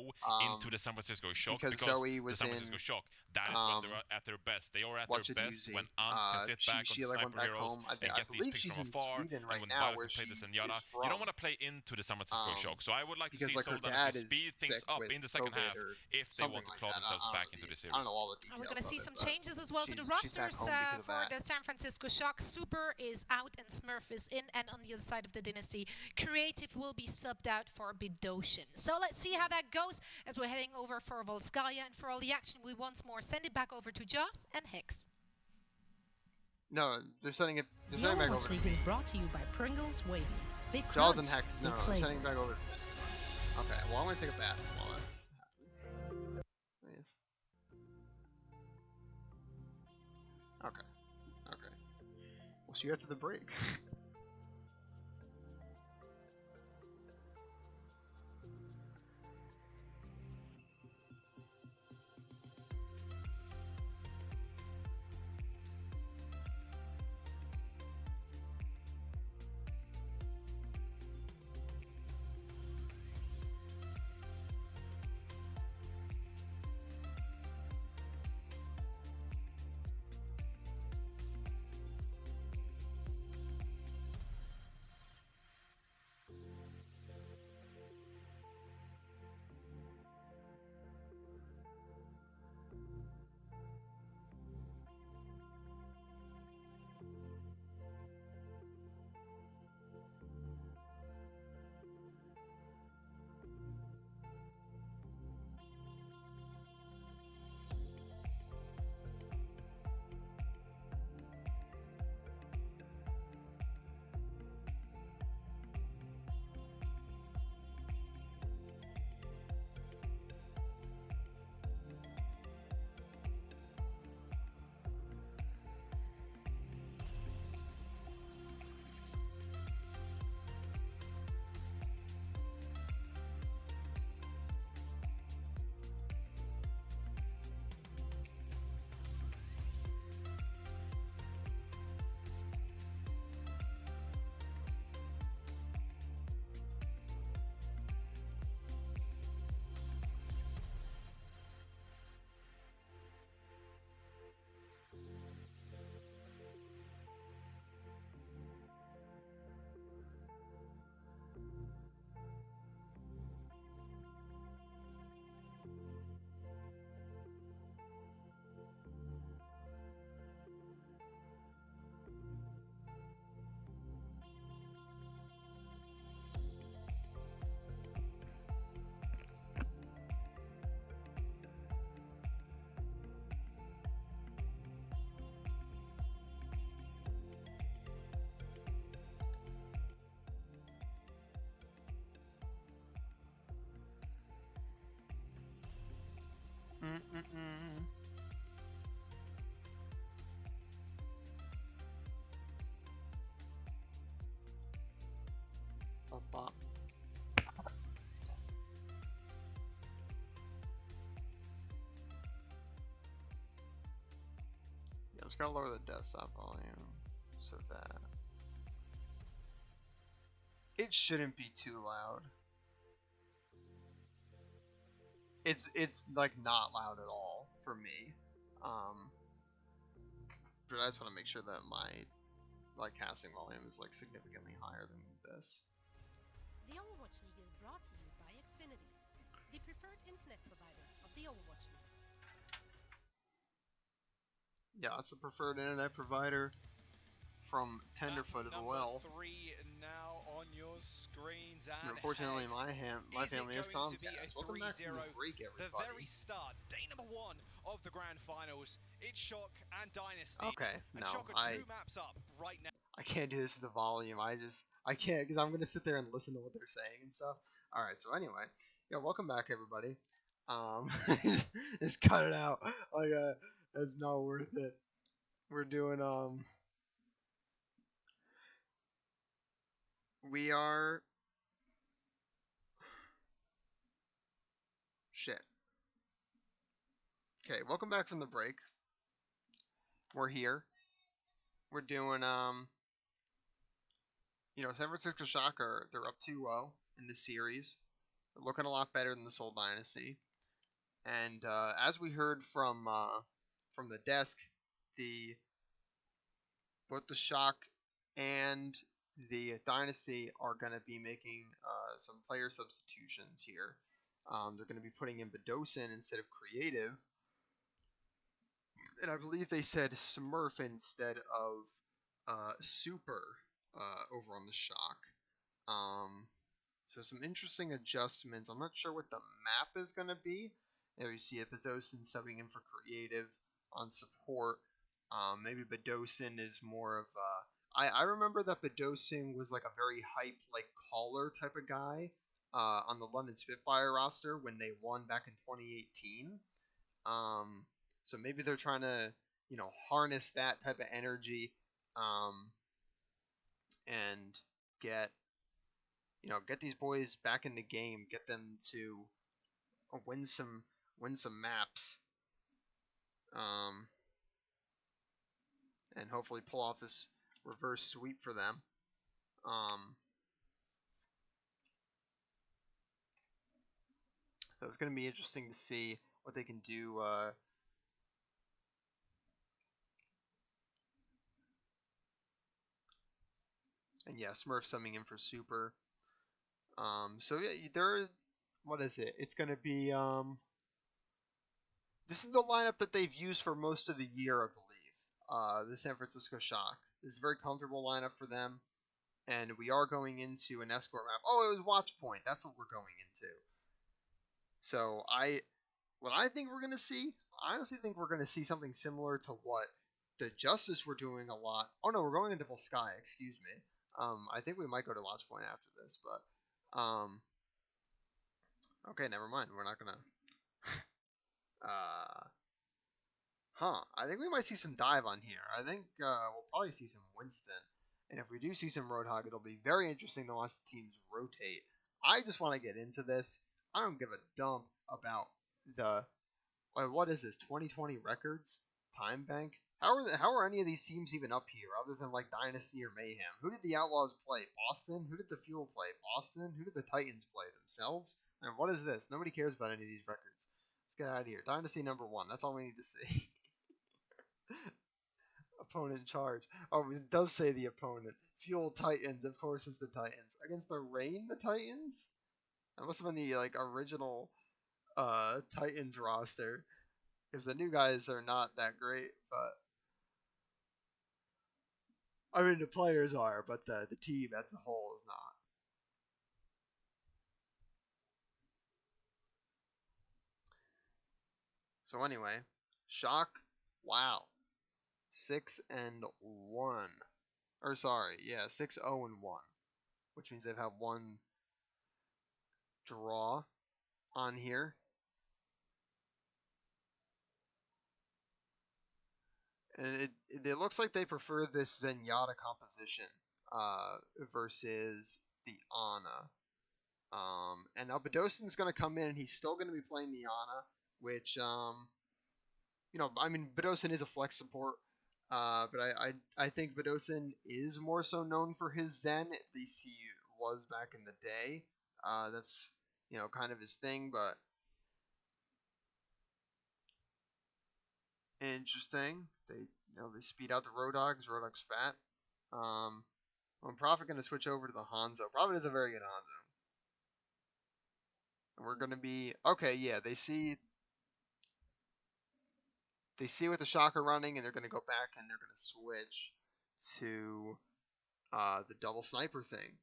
into the San Francisco Shock because because Zoe the was San in, Francisco Shock, that is when they're at their best. They are at their best when Ants can sit back she on like went sniper back heroes home. and I get these believe picks she's from in afar, Sweden and right when now, Violet where can play she the is Zenyatta, from. you don't want to play into the San Francisco Shock. So I would like to because see like her Seoul dad Dynasty is speed things sick up with in the second half COVID or if they want something to like claw that. themselves I back don't into the really- series. I don't know all the details. And we're going to see of some it, but changes as well to the she's back rosters home because of for that. the San Francisco Shock. Super is out and Smurf is in, and on the other side of the Dynasty, Creative will be subbed out for Bidoshin. So let's see how that goes as we're heading over for Volskaya, and for all the action, we once more send it back over to Joss and Hex. No, they're sending it. They're The sending it back over Overwatch to League me. is brought to you by Pringles Wavy. Big Jaws crunch, and Hex. No, big they're flavor. sending it back over. Okay, well I'm gonna take a bath while that's happening. Please. Okay. Okay. We'll see you after the break. bop. Yeah, I'm just gonna lower the desktop volume so that it shouldn't be too loud. It's like not loud at all for me. But I just want to make sure that my casting volume is like significantly higher than this. The Overwatch League is brought to you by Xfinity, the preferred internet provider of the Overwatch League. Yeah, it's a preferred internet provider from Tenderfoot as well. 3 now on your screens, and unfortunately, my family is going to be Comcast. a Welcome back from the 3-0? break, The everybody. very start, day number 1 of the grand finals. It's Shock and Dynasty. Okay, And no, Shock are 2 maps up right now. I can't do this with the volume. I can't, because I'm gonna sit there and listen to what they're saying and stuff. All right, so anyway, yeah, welcome back, everybody. Just cut it out. Like, it's not worth it. We're doing we are shit. Okay, welcome back from the break. We're here. We're doing San Francisco Shock they're up 2-0 in the series. They're looking a lot better than the Seoul Dynasty. And as we heard from the desk, both the Shock and the Dynasty are going to be making some player substitutions here. They're going to be putting in Bedosin instead of Creative. And I believe they said Smurf instead of Super over on the Shock. So some interesting adjustments. I'm not sure what the map is going to be. There you see Bedosin subbing in for Creative on support. Maybe Bedosin is more of I remember that Bedosin was like a very hyped like caller type of guy on the London Spitfire roster when they won back in 2018. So maybe they're trying to harness that type of energy and get these boys back in the game, get them to win some maps, and hopefully pull off this reverse sweep for them. So it's going to be interesting to see what they can do. And yeah, Smurf summing in for Super. So yeah, what is it? It's going to be this is the lineup that they've used for most of the year, I believe. The San Francisco Shock. This is a very comfortable lineup for them. And we are going into an escort map. Oh, it was Watch Point. That's what we're going into. So what I think we're going to see, I honestly think we're going to see something similar to what the Justice were doing a lot. Oh no, we're going into Full Sky, excuse me. I think we might go to Watch Point after this, but okay, never mind. We're not going to I think we might see some dive on here. I think we'll probably see some Winston. And if we do see some Roadhog, it'll be very interesting to watch the teams rotate. I just want to get into this. I don't give a dump about what is this, 2020 records? Time Bank? How are any of these teams even up here other than like Dynasty or Mayhem? Who did the Outlaws play? Boston? Who did the Fuel play? Boston? Who did the Titans play? Themselves? And what is this? Nobody cares about any of these records. Let's get out of here. Dynasty number 1. That's all we need to see. Opponent charge. Oh, it does say the opponent. Fuel Titans, of course it's the Titans. Against the Rain, the Titans? That must have been the original Titans roster. Because the new guys are not that great, but I mean the players are, but the team as a whole is not. So anyway, Shock, wow. 6-1. Or sorry, yeah, 6-0-1. Which means they've had one draw on here. And it looks like they prefer this Zenyatta composition versus the Ana. And now Bedosen's going to come in, and he's still going to be playing the Ana, which, I mean, Bedosen is a flex support, but I think Bedosen is more so known for his Zen, at least he was back in the day. That's, kind of his thing, but interesting. They speed out the Roadhogs. Roadhog's fat. I'm probably going to switch over to the Hanzo. Probably is a very good Hanzo. And we're going to be... Okay, yeah, they see with the Shocker running, and they're going to go back, and they're going to switch to the double sniper thing.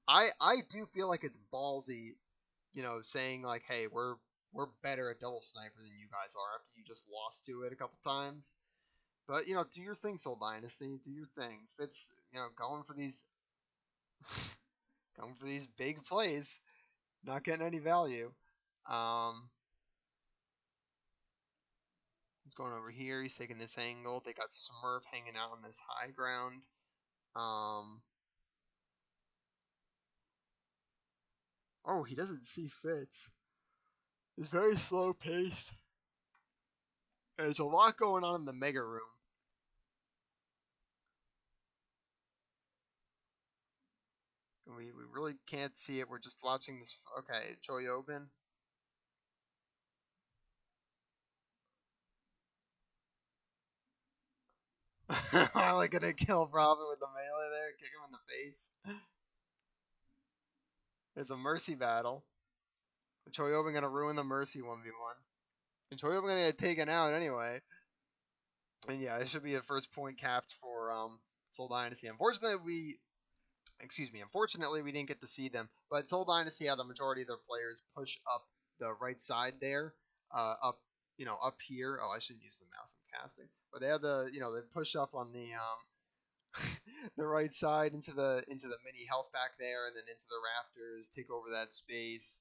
I do feel like it's ballsy, saying like, hey, we're better at double sniper than you guys are after you just lost to it a couple times. But, do your thing, Seoul Dynasty. Do your thing. If it's, going for these big plays, not getting any value. He's going over here. He's taking this angle. They got Smurf hanging out on this high ground. Oh, he doesn't see Fitz. It's very slow paced. There's a lot going on in the Mega Room. We really can't see it. We're just watching this. Okay, Choyobin. I'm like gonna kill Robin with the melee there, kick him in the face. There's a Mercy battle. Choyobin gonna ruin the Mercy 1v1. And Choyobin gonna get taken out anyway. And yeah, it should be a first point capped for Seoul Dynasty. Unfortunately, we didn't get to see them. But Seoul Dynasty had the majority of their players push up the right side there, up here. Oh, I shouldn't use the mouse. I'm casting. But they had they push up on the the right side into the mini health back there, and then into the rafters, take over that space.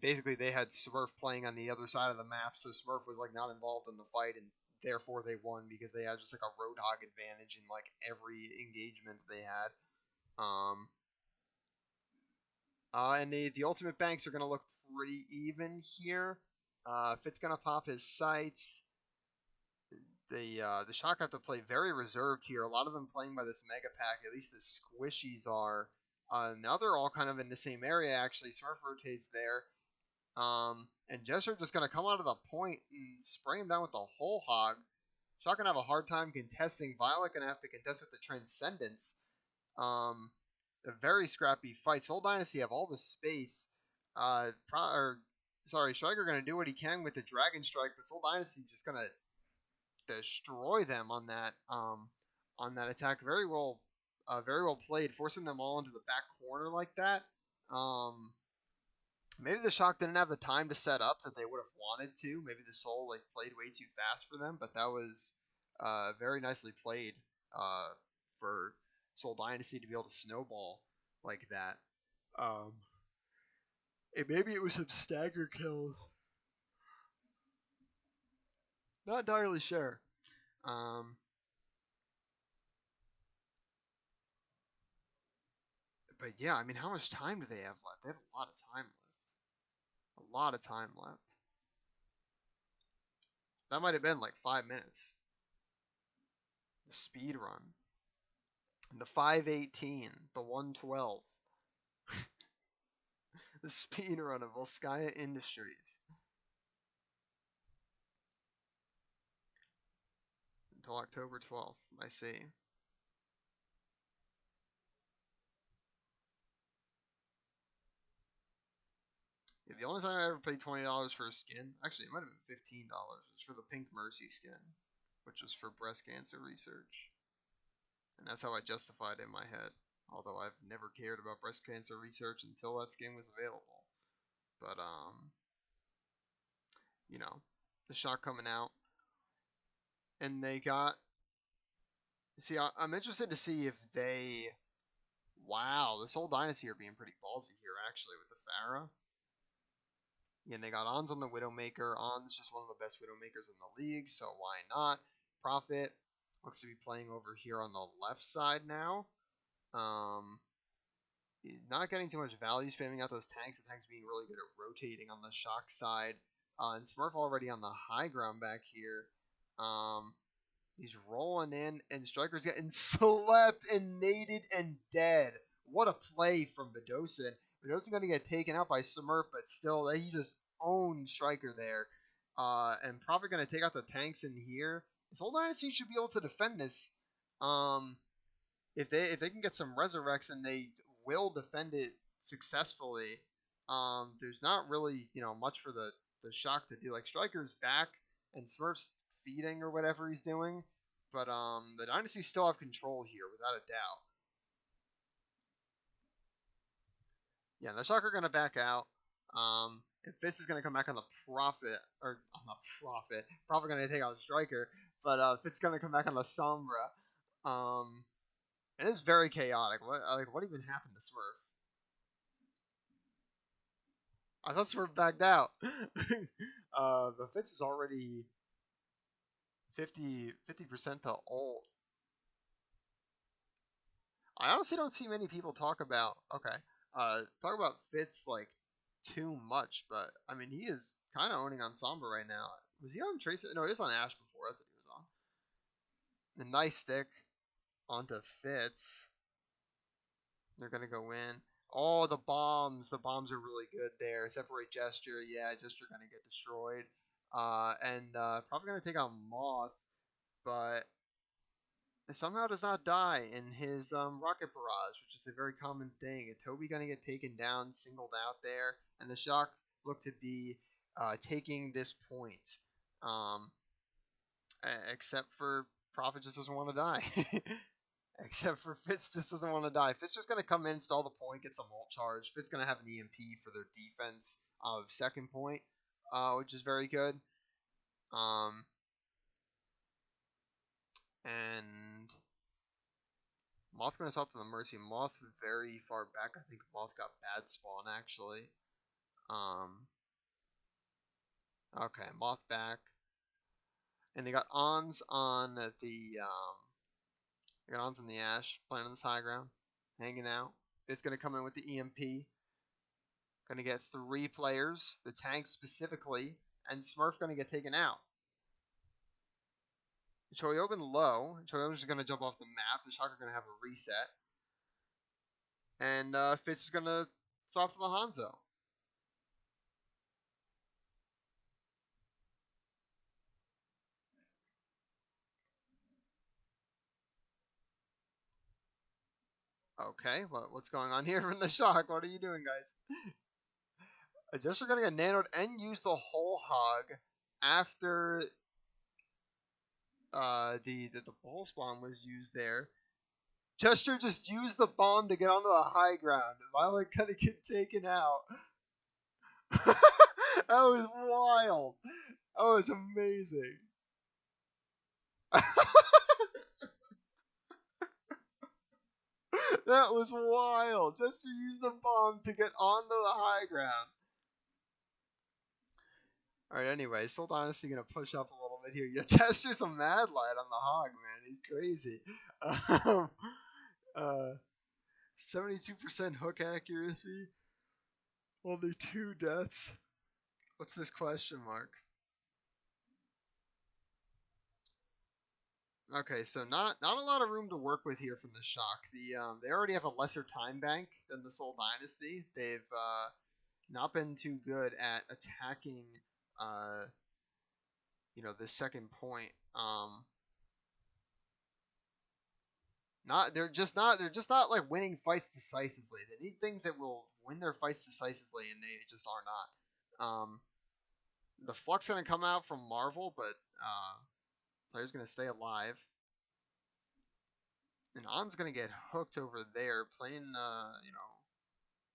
Basically they had Smurf playing on the other side of the map, so Smurf was like not involved in the fight, and therefore they won because they had just like a Roadhog advantage in like every engagement they had. And the ultimate banks are gonna look pretty even here. Fitz gonna pop his sights. The Shock have to play very reserved here. A lot of them playing by this Mega Pack. At least the Squishies are. Now they're all kind of in the same area, actually. Smurf rotates there. And Jester just going to come out of the point and spray him down with the whole hog. Shock going to have a hard time contesting. Violet going to have to contest with the Transcendence. A very scrappy fight. Seoul Dynasty have all the space. Striker going to do what he can with the Dragon Strike, but Seoul Dynasty just going to destroy them on that attack. Very well played, forcing them all into the back corner like that. Maybe the Shock didn't have the time to set up that they would have wanted to. Maybe the Soul played way too fast for them, but that was very nicely played for Seoul Dynasty to be able to snowball like that. And maybe it was some stagger kills. Not entirely sure. But yeah, how much time do they have left? They have a lot of time left. A lot of time left. That might have been like 5 minutes. The speed run. The 5:18. The 1:12. The speed run of Volskaya Industries. Until October 12th. I see. Yeah, the only time I ever paid $20 for a skin, actually it might have been $15, was for the Pink Mercy skin, which was for breast cancer research. And that's how I justified it in my head. Although I've never cared about breast cancer research until that skin was available. But, the Shock coming out. And they got... See, I'm interested to see if they... Wow, this whole Dynasty are being pretty ballsy here, actually, with the Pharah. Again, they got Ons on the Widowmaker. Ons just one of the best Widowmakers in the league, so why not? Prophet looks to be playing over here on the left side now. Not getting too much value, spamming out those tanks. The tanks being really good at rotating on the shock side. And Smurf already on the high ground back here. He's rolling in, and Striker's getting slept and naded and dead. What a play from Vidocin. Vidocin going to get taken out by Smurf, but still, he just owned Striker there. And Prophet going to take out the tanks in here. This whole Dynasty should be able to defend this. If they can get some Resurrects, and they will defend it successfully. There's not really much for the shock to do. Like, Striker's back and Smurf's feeding or whatever he's doing, but the Dynasty still have control here without a doubt. Yeah, the shock are gonna back out. And Fitz is gonna come back on the Prophet, or on the Prophet. Prophet gonna take out Striker, but Fitz is gonna come back on the Sombra. It is very chaotic. What even happened to Smurf? I thought Smurf backed out. But Fitz is already 50% to ult. I honestly don't see many people talk about Fitz like too much, but I mean he is kind of owning on Sombra right now. Was he on Tracer? No, he was on Ashe before. That's what he was on. The nice stick onto Fitz. They're gonna go in. Oh, the bombs. The bombs are really good there. Separate Gesture. Yeah, Gesture gonna get destroyed. And probably gonna take out Moth, but somehow does not die in his rocket barrage, which is a very common thing. Toby gonna get taken down, singled out there, and the shock look to be taking this point. Except for Prophet just doesn't want to die. Except for Fitz just doesn't want to die. Fitz just going to come in, install the point, get some ult charge. Fitz going to have an EMP for their defense of second point, which is very good. And Moth going to swap to the Mercy. Moth very far back. I think Moth got bad spawn, actually. Okay, Moth back. And they got Ons on the... They got Ons on the Ashe, playing on this high ground, hanging out. Fitz going to come in with the EMP. Going to get 3 players, the tank specifically, and Smurf going to get taken out. Choyobin low. Choyobin's going to jump off the map. The Shocker going to have a reset. And Fitz is going to swap to the Hanzo. Okay, what's going on here from the Shock? What are you doing, guys? Adjuster gonna get nanoed and use the whole hog after the bull spawn was used there. Chester just used the bomb to get onto the high ground. Violet gonna get taken out. That was wild. That was amazing. That was wild. Chester used the bomb to get onto the high ground. Alright, anyway, Seoul Dynasty gonna push up a little bit here. Yeah, Chester's a mad light on the hog, man. He's crazy. 72% hook accuracy. Only 2 deaths. What's this question mark? Okay, so not a lot of room to work with here from the Shock. They already have a lesser time bank than the Seoul Dynasty. They've not been too good at attacking the second point. They're just not like winning fights decisively. They need things that will win their fights decisively, and they just are not. The Flux gonna come out from Marvel, but player's gonna stay alive. And On's gonna get hooked over there, playing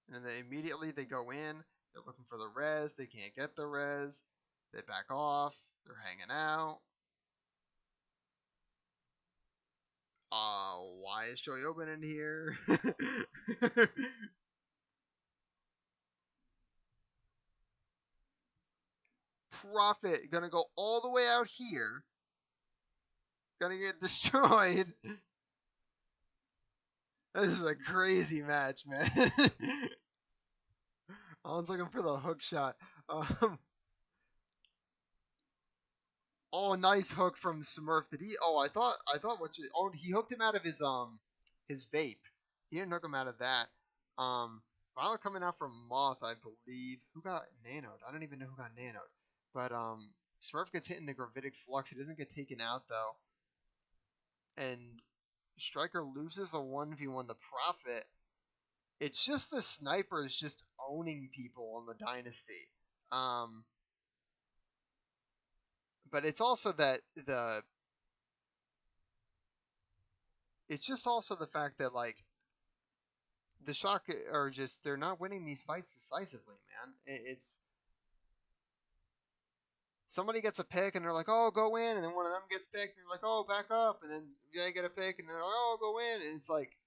and then immediately they go in, they're looking for the res, they can't get the res, they back off, they're hanging out. Why is Choyobin in here? Prophet gonna go all the way out here. Gonna get destroyed. This is a crazy match, man. Alan's looking for the hook shot. Oh, nice hook from Smurf. Did he? Oh, I thought what you. Oh, he hooked him out of his vape. He didn't hook him out of that. Violet coming out from Moth, I believe. Who got nanoed? I don't even know who got nanoed. But Smurf gets hit in the gravitic flux. He doesn't get taken out though. And Striker loses the 1v1 to Prophet. It's just the snipers just owning people on the Dynasty. But it's also that it's just also the fact that like the Shock are just they're not winning these fights decisively, man. It's somebody gets a pick and they're like, oh, go in, and then one of them gets picked and they're like, oh, back up, and then they get a pick and they're like, oh, go in, and it's like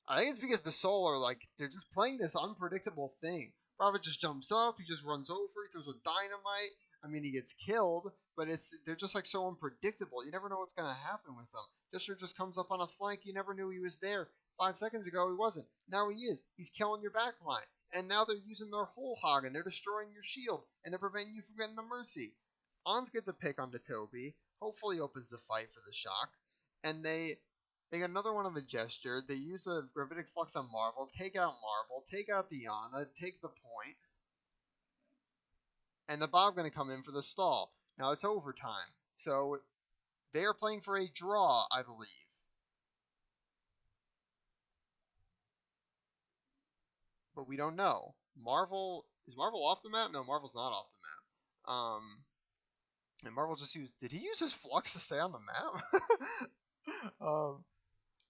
I think it's because the Seoul are like they're just playing this unpredictable thing. Prophet just jumps up, he just runs over, he throws a dynamite. I mean, he gets killed, but they're just like so unpredictable. You never know what's gonna happen with them. Jester just comes up on a flank. You never knew he was there. 5 seconds ago he wasn't. Now he is. He's killing your back line. And now they're using their whole hog and they're destroying your shield and they're preventing you from getting the mercy. Ons gets a pick onto Toby. Hopefully opens the fight for the Shock. And they get another one on the Gesture. They use a Gravitic Flux on Marvel. Take out Marvel. Take out the Ana. Take the point. And the Bob going to come in for the stall. Now it's overtime. So they are playing for a draw, I believe. But we don't know. Is Marvel off the map? No, Marvel's not off the map. And Marvel just did he use his flux to stay on the map?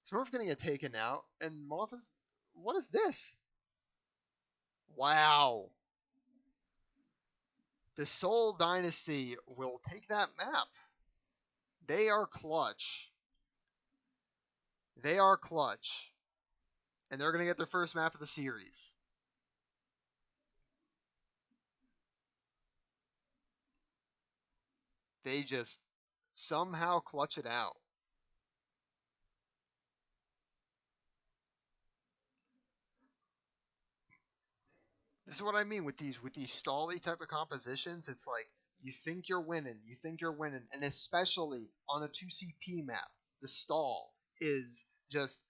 Smurf's gonna get taken out, and Moth is, what is this? Wow. The Seoul Dynasty will take that map. They are clutch. They are clutch. And they're going to get their first map of the series. They just somehow clutch it out. This is what I mean with these stally type of compositions. It's like you think you're winning, and especially on a 2CP map, the stall is just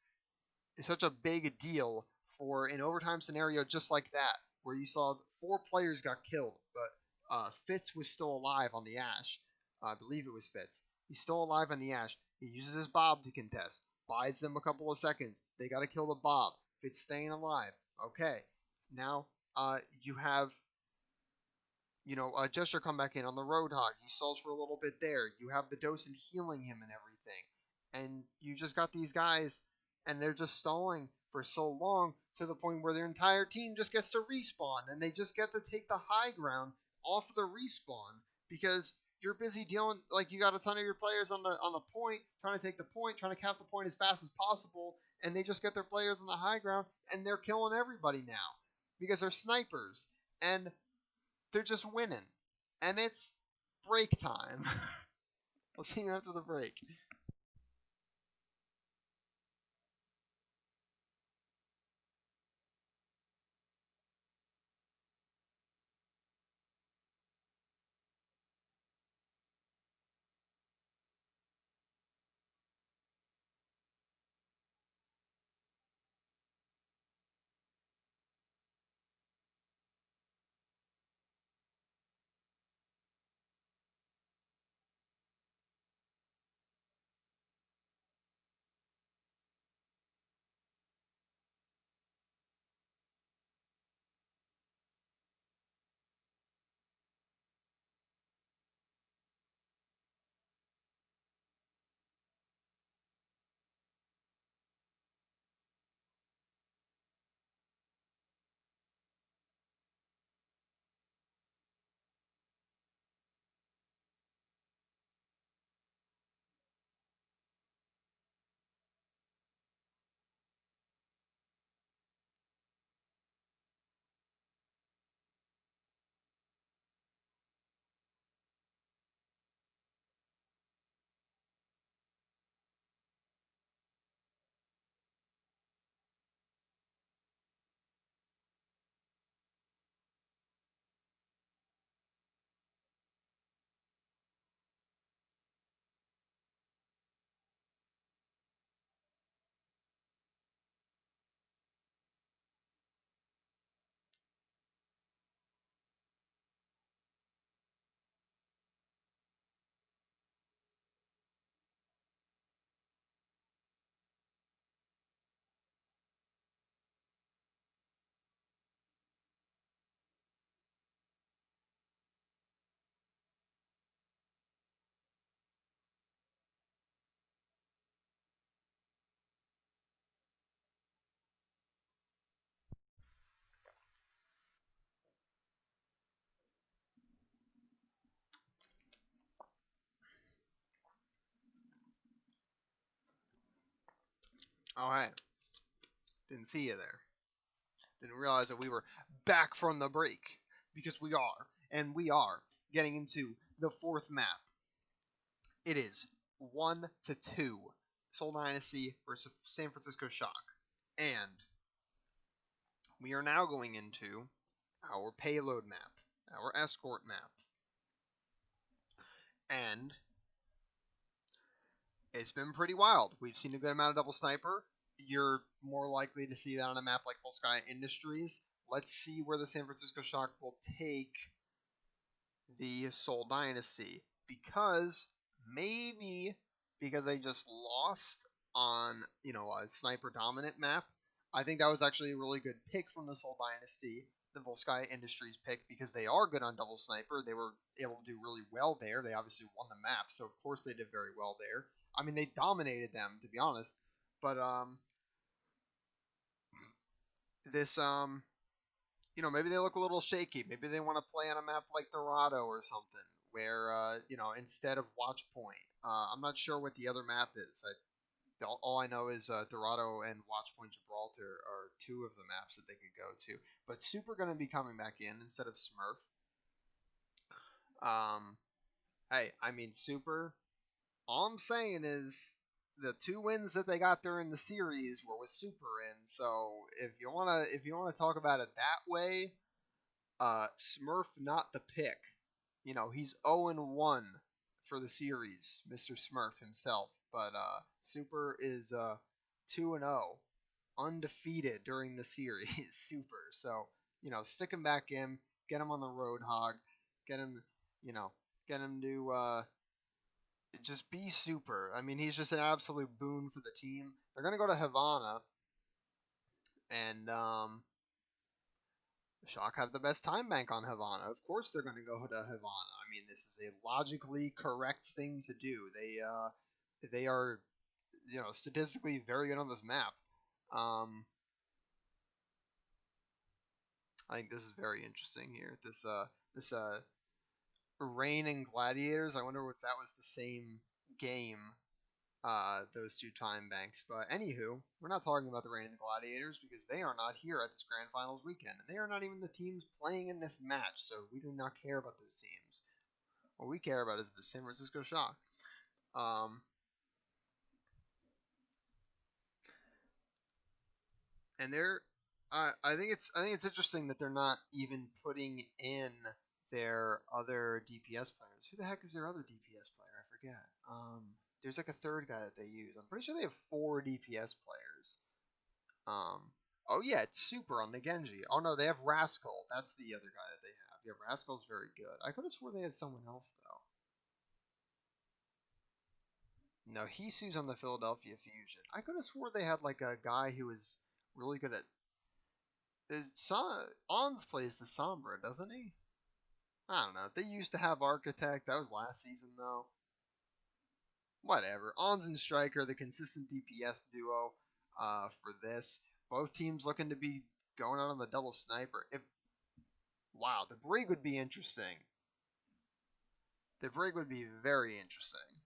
such a big deal for an overtime scenario just like that, where you saw 4 players got killed, but Fitz was still alive on the Ash. I believe it was Fitz. He's still alive on the Ash. He uses his Bob to contest, buys them a couple of seconds. They got to kill the Bob. Fitz staying alive. Okay, now you have Gesture come back in on the Roadhog. He stalls for a little bit there. You have the Docent healing him and everything. And you just got these guys, and they're just stalling for so long to the point where their entire team just gets to respawn, and they just get to take the high ground off the respawn because you're busy dealing, like you got a ton of your players on the point, trying to take the point, trying to cap the point as fast as possible, and they just get their players on the high ground, and they're killing everybody now because they're snipers, and they're just winning. And it's break time. We'll see you after the break. Oh, hey. Didn't see you there. Didn't realize that we were back from the break. Because we are. And we are getting into the fourth map. It is 1-2. Seoul Dynasty versus San Francisco Shock. And we are now going into our payload map. Our escort map. And it's been pretty wild. We've seen a good amount of double sniper. You're more likely to see that on a map like Full Sky Industries. Let's see where the San Francisco Shock will take the Seoul Dynasty. Maybe because they just lost on, a sniper dominant map. I think that was actually a really good pick from the Seoul Dynasty, the Full Sky Industries pick, because they are good on double sniper. They were able to do really well there. They obviously won the map, so of course they did very well there. I mean, they dominated them, to be honest. But this maybe they look a little shaky. Maybe they want to play on a map like Dorado or something, where instead of Watch Point. I'm not sure what the other map is. All I know is Dorado and Watch Point Gibraltar are two of the maps that they could go to. But Super going to be coming back in instead of Smurf. Hey, I mean Super. All I'm saying is the 2 wins that they got during the series were with Super in. So if you wanna talk about it that way, Smurf not the pick. He's 0-1 for the series, Mr. Smurf himself. But Super is 2-0, undefeated during the series. Super. So stick him back in, get him on the Roadhog, get him to just be Super. I mean, he's just an absolute boon for the team. They're gonna go to Havana, and Shock have the best time bank on Havana. Of course, they're gonna go to Havana. I mean, this is a logically correct thing to do. They are, statistically very good on this map. I think this is very interesting here. This Rain and Gladiators. I wonder if that was the same game. Those 2 time banks. But anywho, we're not talking about the Rain and the Gladiators because they are not here at this Grand Finals weekend, and they are not even the teams playing in this match. So we do not care about those teams. What we care about is the San Francisco Shock. And I think it's interesting that they're not even putting in their other DPS players. Who the heck is their other DPS player? I forget. There's like a third guy that they use. I'm pretty sure they have 4 DPS players. Oh yeah, it's Super on the Genji. Oh no, they have Rascal. That's the other guy that they have. Yeah, Rascal's very good. I could have swore they had someone else though. No, Hisu's on the Philadelphia Fusion. I could have swore they had like a guy who was really good at. Ons plays the Sombra, doesn't he? I don't know. They used to have Architect. That was last season though. Whatever. Ons and Striker, the consistent DPS duo for this. Both teams looking to be going out on the double sniper. Wow, the Brig would be interesting. The Brig would be very interesting.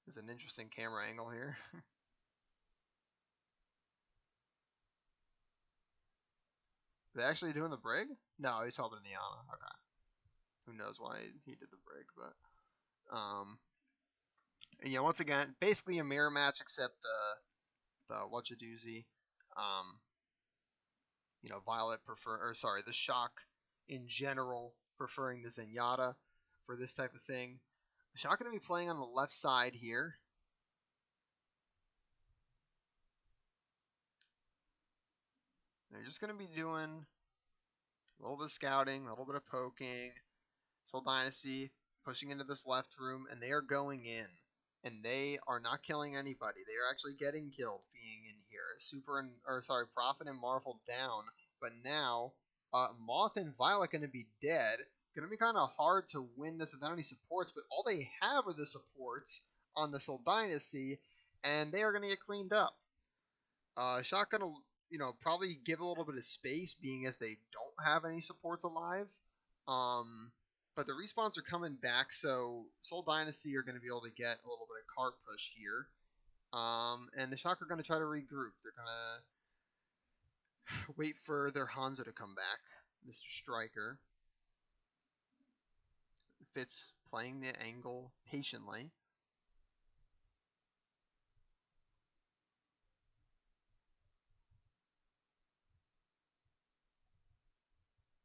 There's an interesting camera angle here. Are they actually doing the Brig? No, he's helping the Ana. Okay. Who knows why he did the Brig, but and yeah, once again, basically a mirror match except the whatcha-doozy. Violet the Shock in general preferring the Zenyatta for this type of thing. The Shock going to be playing on the left side here. They're just going to be doing a little bit of scouting, a little bit of poking. Seoul Dynasty pushing into this left room, and they are going in. And they are not killing anybody. They are actually getting killed being in here. Prophet and Marvel down. But now, Moth and Violet going to be dead. Going to be kind of hard to win this without any supports. But all they have are the supports on the Seoul Dynasty. And they are going to get cleaned up. Shock going to, probably give a little bit of space, being as they don't have any supports alive. But the respawns are coming back, so Seoul Dynasty are going to be able to get a little bit of cart push here. And the Shock are going to try to regroup. They're going to wait for their Hanzo to come back. Mr. Striker. Fitz playing the angle patiently.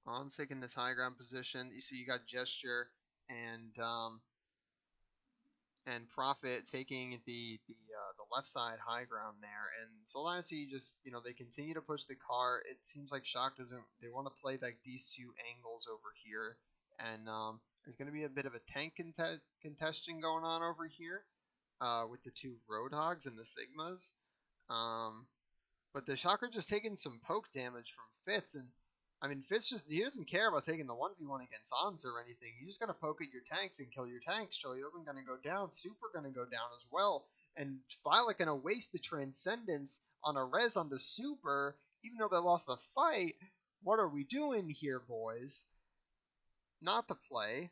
On's taking this high ground position. You see, you got Gesture and Prophet taking the left side high ground there. And Seoul Dynasty just, they continue to push the car. It seems like Shock doesn't. They want to play like these two angles over here, and there's going to be a bit of a tank contention going on over here with the two Roadhogs and the Sigmas. But the Shock are just taking some poke damage from Fitz, and I mean, Fitz he doesn't care about taking the 1v1 against Ons or anything. He's just going to poke at your tanks and kill your tanks. Choyobin going to go down. Super going to go down as well. And Violet going to waste the Transcendence on a res on the Super, even though they lost the fight. What are we doing here, boys? Not the play.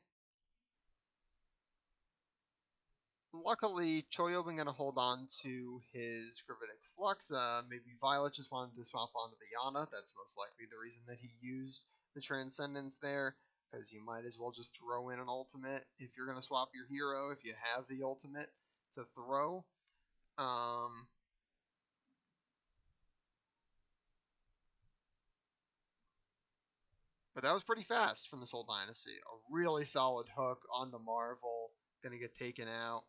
Luckily, Choyobin going to hold on to his Gravitic Flux. Maybe Violet just wanted to swap onto the Yana. That's most likely the reason that he used the Transcendence there, because you might as well just throw in an ultimate if you're going to swap your hero, if you have the ultimate to throw. But that was pretty fast from the Seoul Dynasty. A really solid hook on the Marvel. Going to get taken out.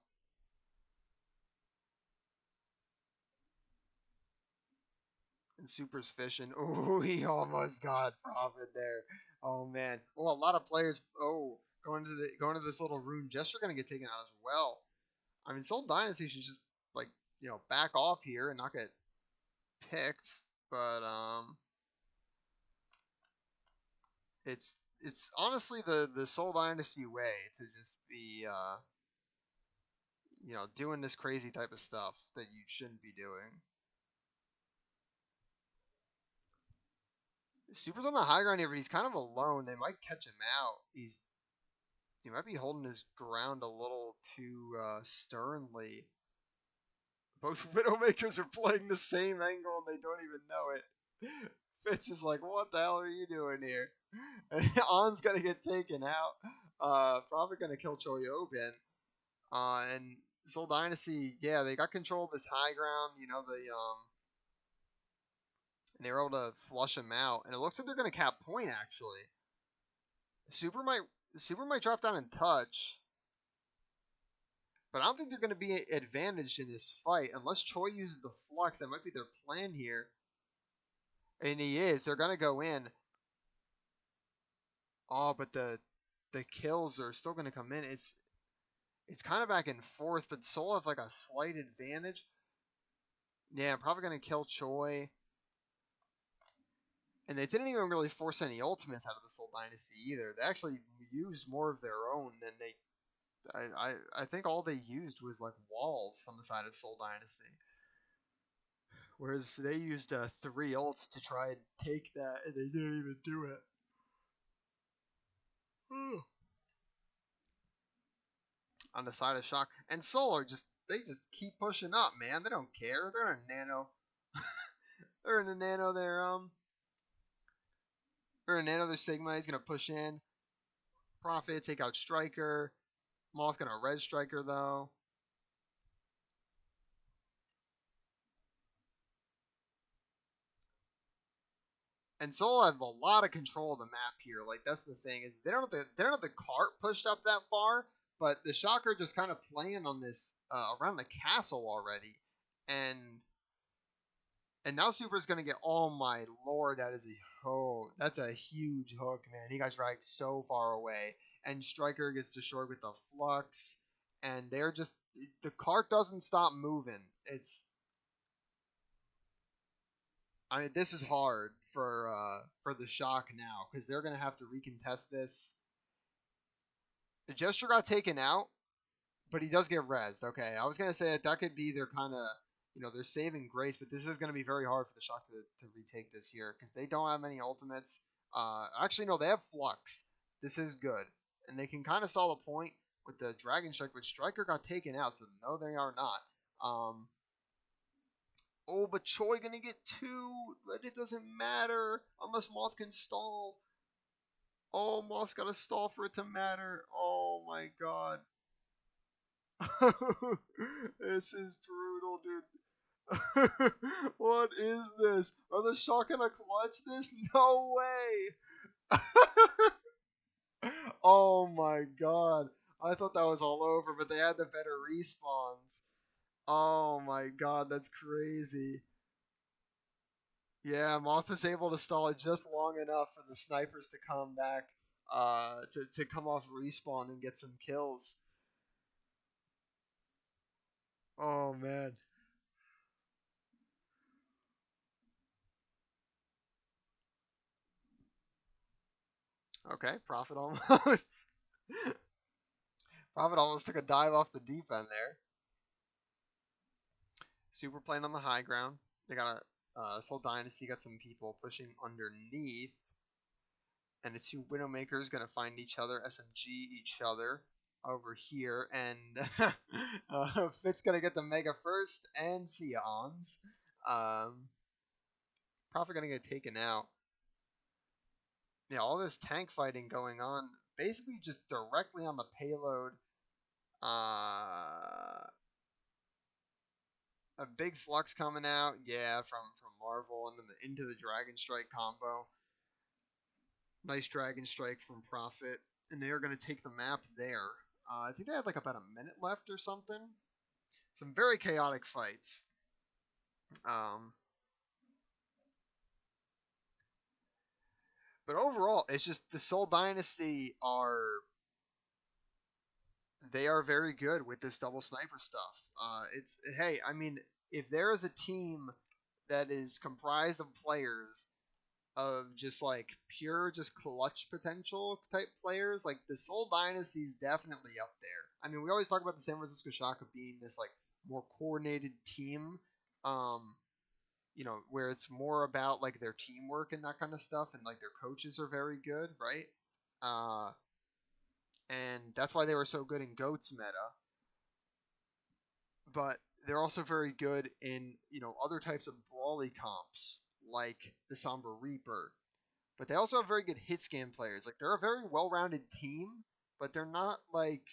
And Super's fishing. Oh, he almost got Prophet there. Oh man. Oh, a lot of players. Oh, going to this little rune. Gesture gonna get taken out as well. I mean, Seoul Dynasty should just back off here and not get picked. But it's honestly the Seoul Dynasty way to just be doing this crazy type of stuff that you shouldn't be doing. Super's on the high ground here, but he's kind of alone. They might catch him out. He might be holding his ground a little too sternly. Both Widowmakers are playing the same angle and they don't even know it. Fitz is like, what the hell are you doing here? And On's gonna get taken out. Probably gonna kill Choyobin. And Seoul Dynasty, yeah, they got control of this high ground. They were able to flush him out, and it looks like they're gonna cap point actually. Super might drop down and touch, but I don't think they're gonna be advantaged in this fight unless Choi uses the flux. That might be their plan here, and he is. They're gonna go in. Oh, but the kills are still gonna come in. It's kind of back and forth, but Seoul have like a slight advantage. Yeah, I'm probably gonna kill Choi. And they didn't even really force any ultimates out of the Seoul Dynasty either. They actually used more of their own than they... I think all they used was like walls on the side of Seoul Dynasty. Whereas they used 3 ults to try and take that, and they didn't even do it. On the side of Shock. And Seoul they just keep pushing up, man. They don't care. They're in a nano. They're in a nano there, Or another Sigma, he's going to push in. Prophet, take out Striker. Moth going to res Striker, though. And Seoul have a lot of control of the map here. Like, that's the thing, is they don't have the cart pushed up that far, but the Shocker just kind of playing on this, around the castle already. And now Super's going to get, oh my lord, that's a huge hook, man. He got dragged so far away. And Striker gets destroyed with the flux. And the cart doesn't stop moving. I mean, this is hard for the Shock now, because they're going to have to recontest this. The Gesture got taken out, but he does get rezzed. Okay, I was going to say that could be their kind of... they're saving grace, but this is going to be very hard for the Shock to retake this here, because they don't have many ultimates. Actually, no, they have Flux. This is good. And they can kind of solve a point with the Dragon Strike, which Striker got taken out, so no, they are not. Oh, but Choi gonna get 2, but it doesn't matter unless Moth can stall. Oh, Moth's gotta stall for it to matter. Oh my god. This is brutal, dude. What is this? Are the Shock gonna clutch this? No way. Oh my god. I thought that was all over, but they had the better respawns. Oh my god, that's crazy. Yeah, Moth is able to stall it just long enough for the snipers to come back, to come off respawn and get some kills. Oh man. Okay, Prophet almost. Prophet almost took a dive off the deep end there. Super playing on the high ground. They got a Seoul Dynasty, got some people pushing underneath. And the two Widowmakers gonna find each other, SMG each other over here, and Fitz gonna get the Mega first and Sia ons. Prophet gonna get taken out. Yeah, all this tank fighting going on, basically just directly on the payload. A big flux coming out, yeah, from Marvel and then into the Dragon Strike combo. Nice Dragon Strike from Prophet, and they are going to take the map there. I think they had like about a minute left or something. Some very chaotic fights. But overall, it's just the Seoul Dynasty they are very good with this double sniper stuff. Hey, I mean, if there is a team that is comprised of players of just like pure just clutch potential type players, like the Seoul Dynasty is definitely up there. I mean, we always talk about the San Francisco Shock of being this like more coordinated team, where it's more about like their teamwork and that kind of stuff, and like their coaches are very good, right? And that's why they were so good in Goat's meta. But they're also very good in other types of brawly comps like the Somber Reaper. But they also have very good hit scan players. Like they're a very well-rounded team, but they're not like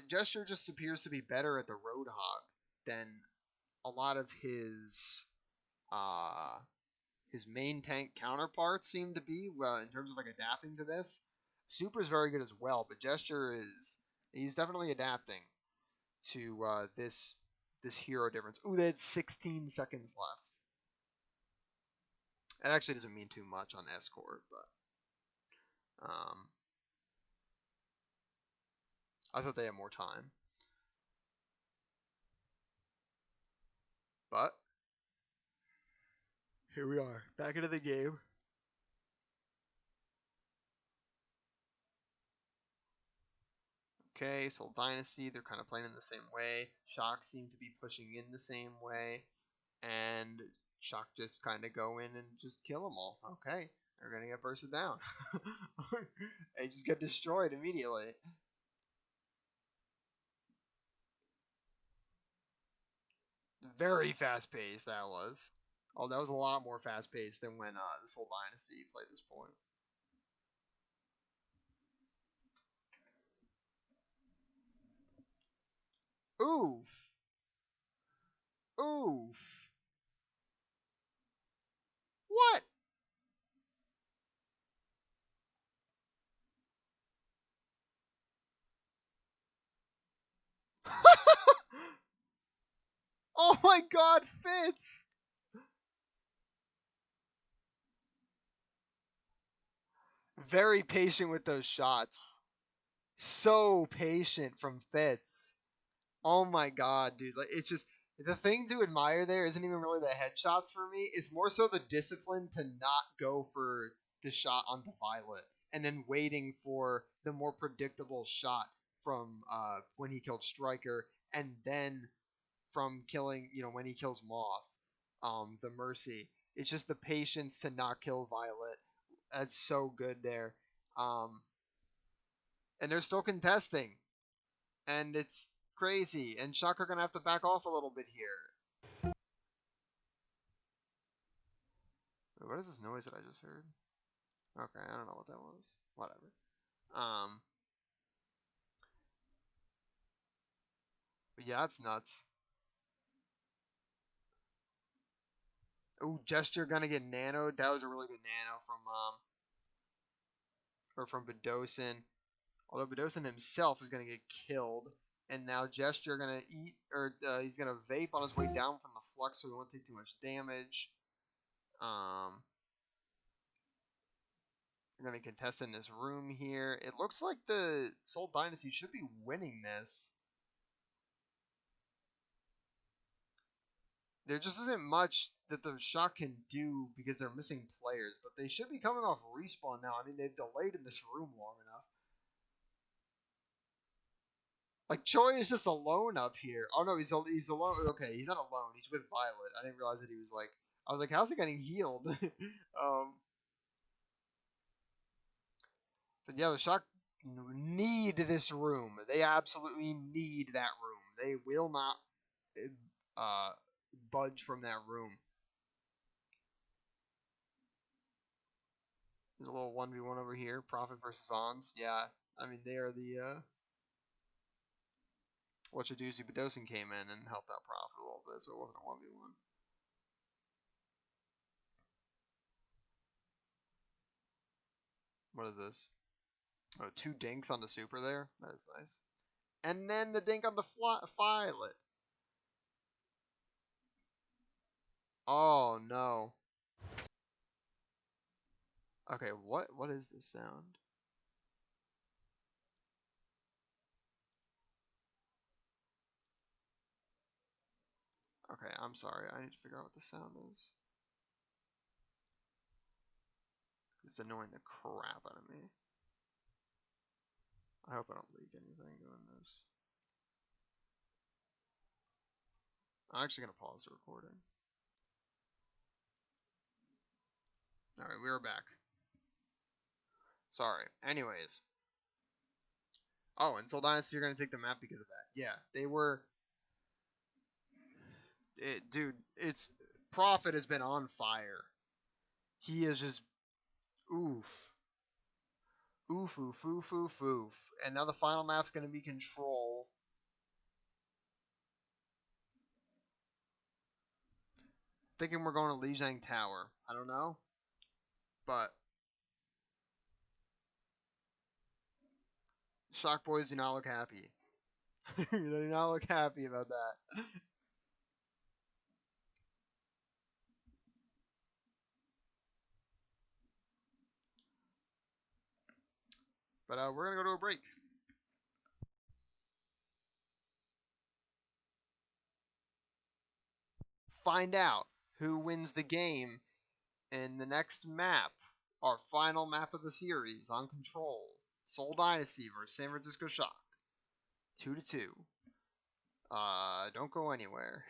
Gesture just appears to be better at the Roadhog than a lot of his main tank counterparts seem to be, in terms of like adapting to this. Super is very good as well, but Gesture he's definitely adapting to this hero difference. Ooh, they had 16 seconds left. That actually doesn't mean too much on Escort, but I thought they had more time. But here we are, back into the game. Okay, Seoul Dynasty, they're kind of playing in the same way. Shock seem to be pushing in the same way. And Shock just kind of go in and just kill them all. Okay, they're going to get bursted down. They just get destroyed immediately. Very fast paced that was. Oh, that was a lot more fast paced than when the Seoul Dynasty played this point. Oof. Oof. What? Oh my god, Fitz! Very patient with those shots. So patient from Fitz. Oh my god, dude. Like it's just the thing to admire there isn't even really the headshots for me. It's more so the discipline to not go for the shot onto Violet and then waiting for the more predictable shot from when he killed Striker, and then from killing, when he kills Moth, the Mercy. It's just the patience to not kill Violet. That's so good there. And they're still contesting. And it's crazy, and Shock are gonna have to back off a little bit here. Wait, what is this noise that I just heard? Okay, I don't know what that was. Whatever. But yeah, that's nuts. Ooh, Gesture gonna get nanoed. That was a really good nano from Bedosin. Although Bedosin himself is gonna get killed. And now Gesture gonna eat, or he's gonna vape on his way down from the flux, so he won't take too much damage. They're gonna contest in this room here. It looks like the Seoul Dynasty should be winning this. There just isn't much that the Shock can do because they're missing players, but they should be coming off respawn now. I mean, they've delayed in this room long enough. Like, Choi is just alone up here. Oh, no, he's alone. Okay, he's not alone. He's with Violet. I didn't realize that he was, like... I was like, how's he getting healed? But yeah, the Shock need this room. They absolutely need that room. They will not budge from that room. There's a little 1v1 over here. Prophet versus Ons. Yeah, I mean, they are the... Whatcha-doozy Bedosin came in and helped out Prophet a little bit, so it wasn't a 1v1. What is this? Oh, 2 dinks on the super there. That is nice. And then the dink on the Violet. Oh, no. Okay, what is this sound? Okay, I'm sorry. I need to figure out what the sound is. It's annoying the crap out of me. I hope I don't leak anything doing this. I'm actually going to pause the recording. Alright, we are back. Sorry. Anyways. Oh, and Seoul Dynasty, you're going to take the map because of that. Yeah, they were... dude, it's... Prophet has been on fire. He is just... Oof. Oof, oof, oof, oof, oof. And now the final map's going to be Control. Thinking we're going to Lijiang Tower. I don't know. But... Shock Boys do not look happy. They do not look happy about that. But we're going to go to a break. Find out who wins the game in the next map. Our final map of the series on Control. Seoul Dynasty versus San Francisco Shock. 2-2. Don't go anywhere.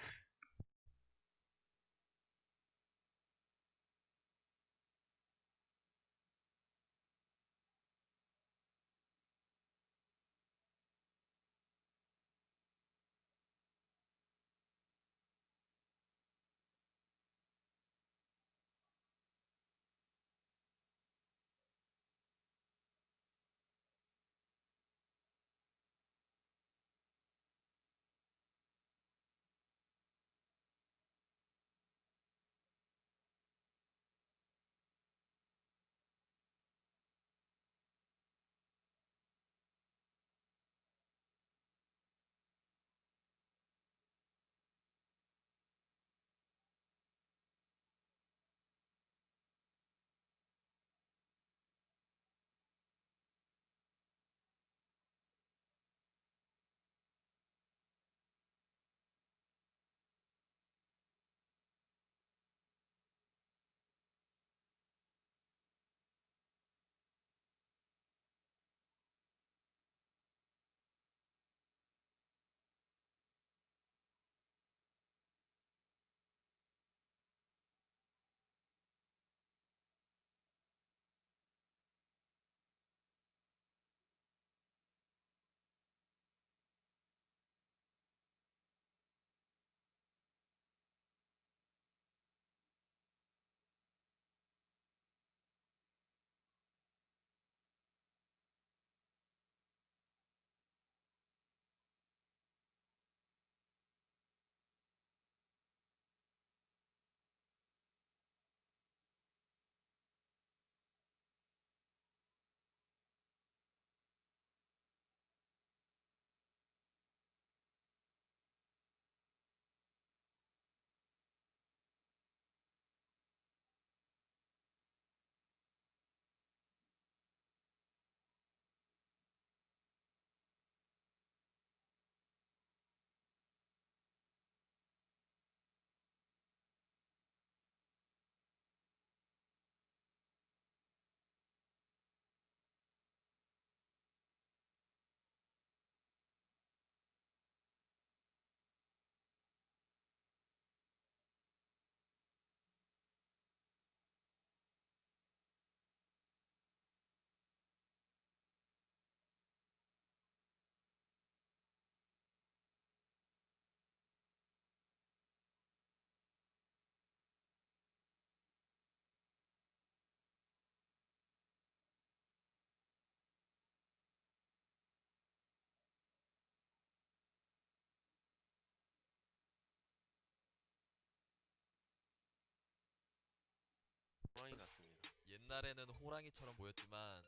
호랑이 같습니다. 옛날에는 호랑이처럼 보였지만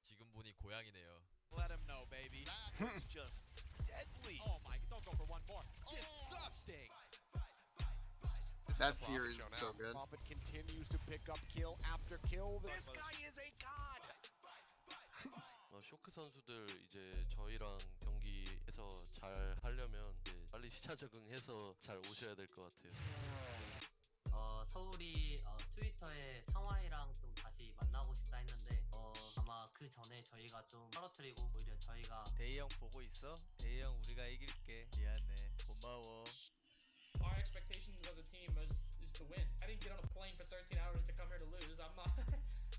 지금 보니 고양이네요. Let him know, baby. That was just deadly. Oh my, don't go for one more. Disgusting. That series is so good. Prophet continues to pick up kill after kill. This guy is a god. 쇼크 선수들 이제 저희랑 경기에서 잘 하려면 이제 빨리 시차 적응해서 잘 오셔야 될 것 같아요. 서울이 트위터에 상화이랑 좀 다시 만나고 싶다 했는데 아마 그 전에 저희가 좀 떨어뜨리고 오히려 저희가 대희 형 보고 있어? 대희 형 우리가 이길게. 미안해. 고마워. Our expectations as a team is to win. I didn't get on a plane for 13 hours to come here to lose. I'm not.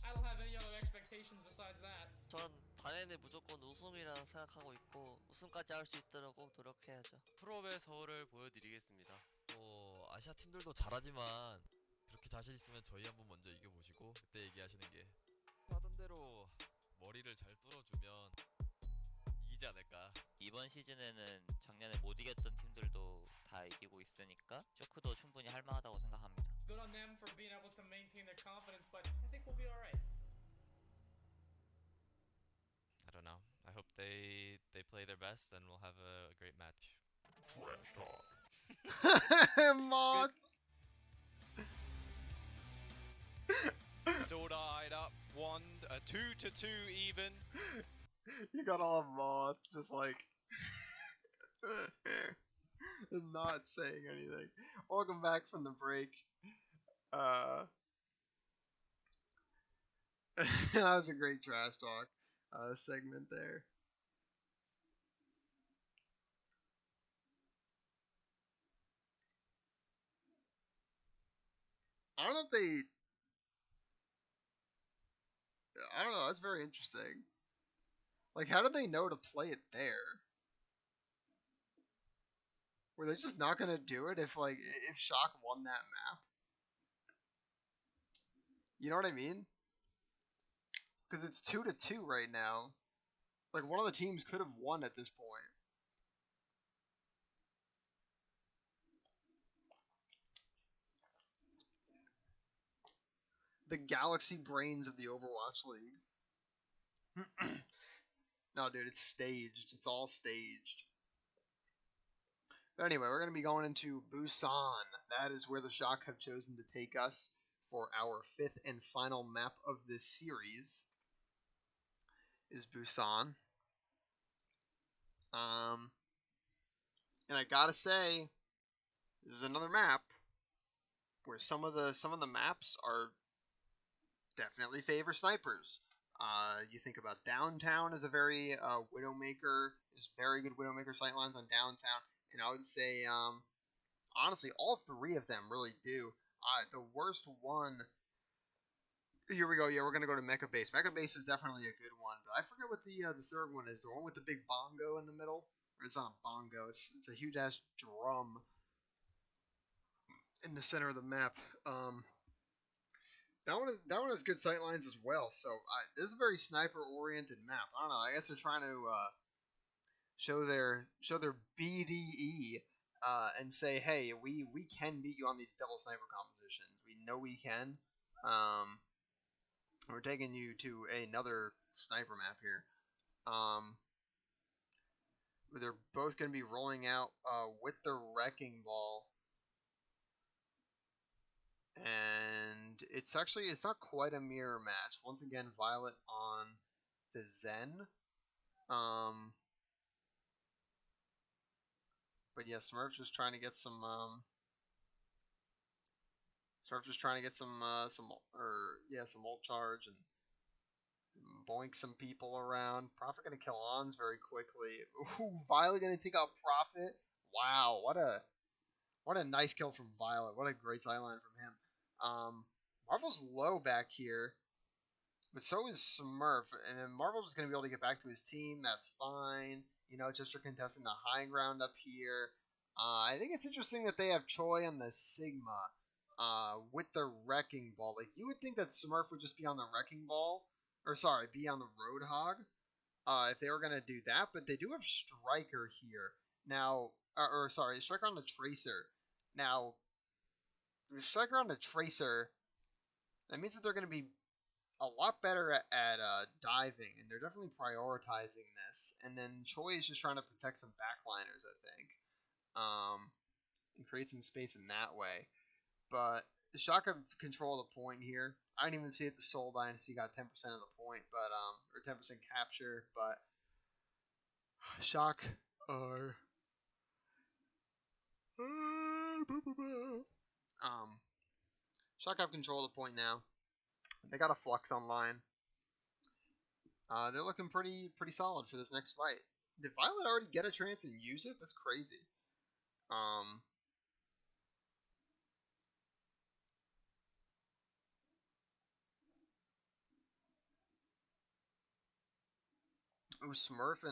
I don't have any other expectations besides that. 전 단연히 무조건 우승이라 생각하고 있고 우승까지 할 수 있도록 꼭 노력해야죠. 프로의 서울을 보여드리겠습니다. 아시아 팀들도 잘하지만 그렇게 자신 있으면 저희 한번 먼저 이겨보시고 그때 얘기하시는 게 하던 대로 머리를 잘 뚫어주면 이기지 않을까. 이번 시즌에는 작년에 못 이겼던 팀들도 다 이기고 있으니까 쇼크도 충분히 할만하다고 생각합니다. Good on them for being able to maintain their confidence, but I think we'll be all right. I don't know. I hope they play their best and we'll have a great match. Mod. It's all died up. 2-2 even. You got all of Moth just like just not saying anything. Welcome back from the break. That was a great trash talk segment there. I don't know if I don't know, that's very interesting. Like, how did they know to play it there? Were they just not gonna do it if Shock won that map? You know what I mean? Because it's 2-2 right now. Like, one of the teams could have won at this point. The Galaxy brains of the Overwatch League. No, dude, it's staged. It's all staged. But anyway, we're going to be going into Busan. That is where the Shock have chosen to take us for our 5th and final map of this series. Is Busan. And I gotta say, this is another map where some of the maps are definitely favor snipers. You think about Downtown as a very Widowmaker. There's very good Widowmaker sightlines on Downtown, and I would say, honestly, all three of them really do. The worst one. Here we go. Yeah, we're gonna go to Mecha Base. Mecha Base is definitely a good one, but I forget what the third one is. The one with the big bongo in the middle. Or it's not a bongo. It's a huge ass drum in the center of the map. That one has good sightlines as well. So this is a very sniper oriented map. I don't know. I guess they're trying to show their BDE and say, hey, we can beat you on these devil sniper compositions. We know we can. We're taking you to another sniper map here. They're both going to be rolling out with the Wrecking Ball. And it's not quite a mirror match. Once again, Violet on the Zen. But yeah, Smurf's just trying to get some ult charge and boink some people around. Prophet gonna kill Ons very quickly. Ooh, Violet gonna take out Prophet. Wow, what a nice kill from Violet. What a great sideline from him. Marvel's low back here, but so is Smurf, and then Marvel's just gonna be able to get back to his team. That's fine. You know, just for contesting the high ground up here. I think it's interesting that they have Choi on the Sigma with the Wrecking Ball. Like, you would think that Smurf would just be on the Wrecking Ball, or sorry, be on the Roadhog if they were gonna do that. But they do have Striker here now, Striker on the Tracer. Now, the Striker on the Tracer. That means that they're going to be a lot better at diving, and they're definitely prioritizing this. And then Choi is just trying to protect some backliners, I think, and create some space in that way. But the Shock have control of the point here. I didn't even see it. The Seoul Dynasty got 10% of the point, but or 10% capture. But Shock are Shock have control of the point now. They got a Flux online. They're looking pretty solid for this next fight. Did Violet already get a trance and use it? That's crazy. Ooh, Smurf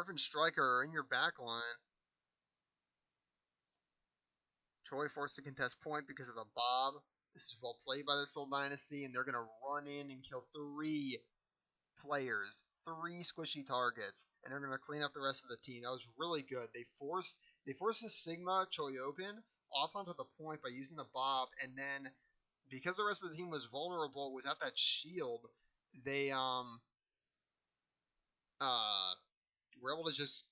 and Striker are in your back line. Choi forced to contest point because of the Bob. This is well played by the Seoul Dynasty, and they're going to run in and kill 3 players, 3 squishy targets, and they're going to clean up the rest of the team. That was really good. They forced the Sigma Choi open off onto the point by using the Bob, and then because the rest of the team was vulnerable without that shield, they were able to just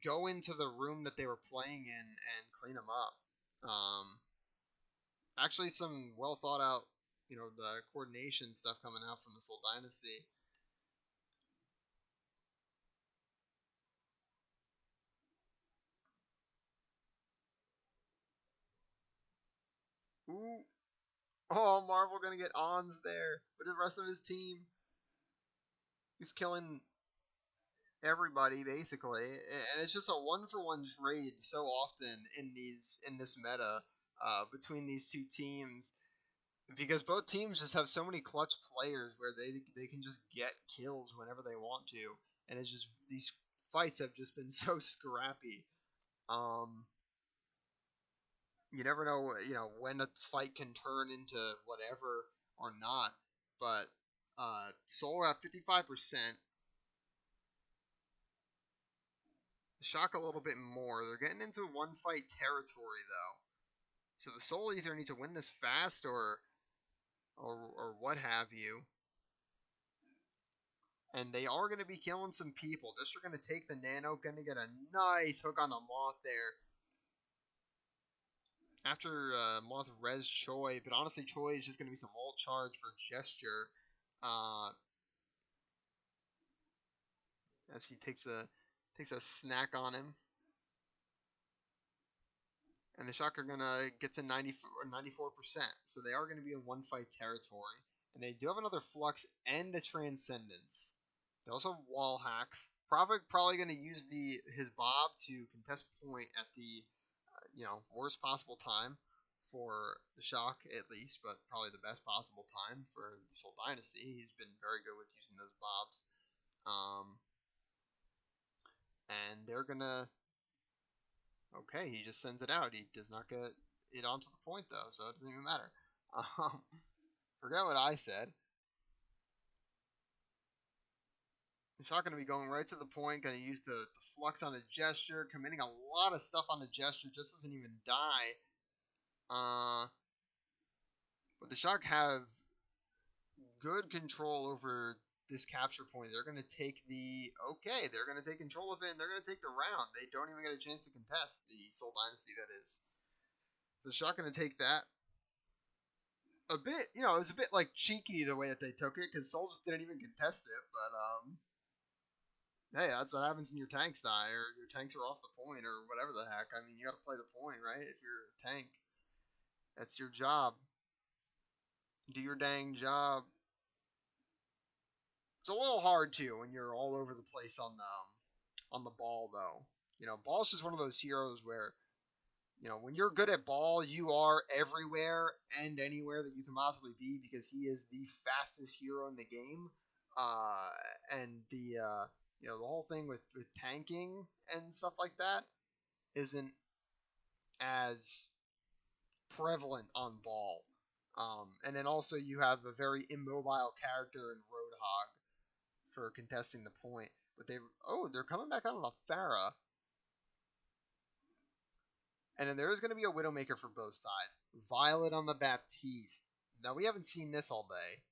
go into the room that they were playing in and clean them up. Actually, some well thought out, the coordination stuff coming out from the Seoul Dynasty. Ooh. Oh, Marvel gonna get Ons there. But the rest of his team, he's killing everybody basically. And it's just a 1-for-1 trade so often in this meta between these two teams. Because both teams just have so many clutch players where they can just get kills whenever they want to. And it's just, these fights have just been so scrappy. You never know, when a fight can turn into whatever or not. But Seoul at 55%. The Shock a little bit more. They're getting into one fight territory though. So the Seoul either need to win this fast or what have you. And they are going to be killing some people. Just are going to take the Nano. Going to get a nice hook on the Moth there. After Moth res Choi. But honestly, Choi is just going to be some ult charge for Gesture. As he takes a snack on him. And the Shock are going to get to 94%. So they are going to be in one fight territory. And they do have another Flux and a Transcendence. They also have wall hacks. Probably going to use his Bob to contest point at the worst possible time for the Shock at least, but probably the best possible time for this whole Dynasty. He's been very good with using those Bobs. And they're gonna. Okay, he just sends it out. He does not get it onto the point though, so it doesn't even matter. Forget what I said. The Shock going to be going right to the point, going to use the Flux on a Gesture, committing a lot of stuff on the Gesture, just doesn't even die. But the Shock have good control over this capture point. They're going to take they're going to take control of it, and they're going to take the round. They don't even get a chance to contest the Seoul Dynasty, that is. So the Shock going to take that. A bit, it was a bit like cheeky the way that they took it, because Seoul just didn't even contest it, but hey, that's what happens when your tanks die, or your tanks are off the point, or whatever the heck. I mean, you gotta play the point, right? If you're a tank. That's your job. Do your dang job. It's a little hard, too, when you're all over the place on the ball, though. Ball's just one of those heroes where, when you're good at ball, you are everywhere and anywhere that you can possibly be, because he is the fastest hero in the game. And the whole thing with tanking and stuff like that isn't as prevalent on ball. And then also you have a very immobile character in Roadhog for contesting the point. But they're coming back out on a Pharah. And then there is going to be a Widowmaker for both sides. Violet on the Baptiste. Now, we haven't seen this all day,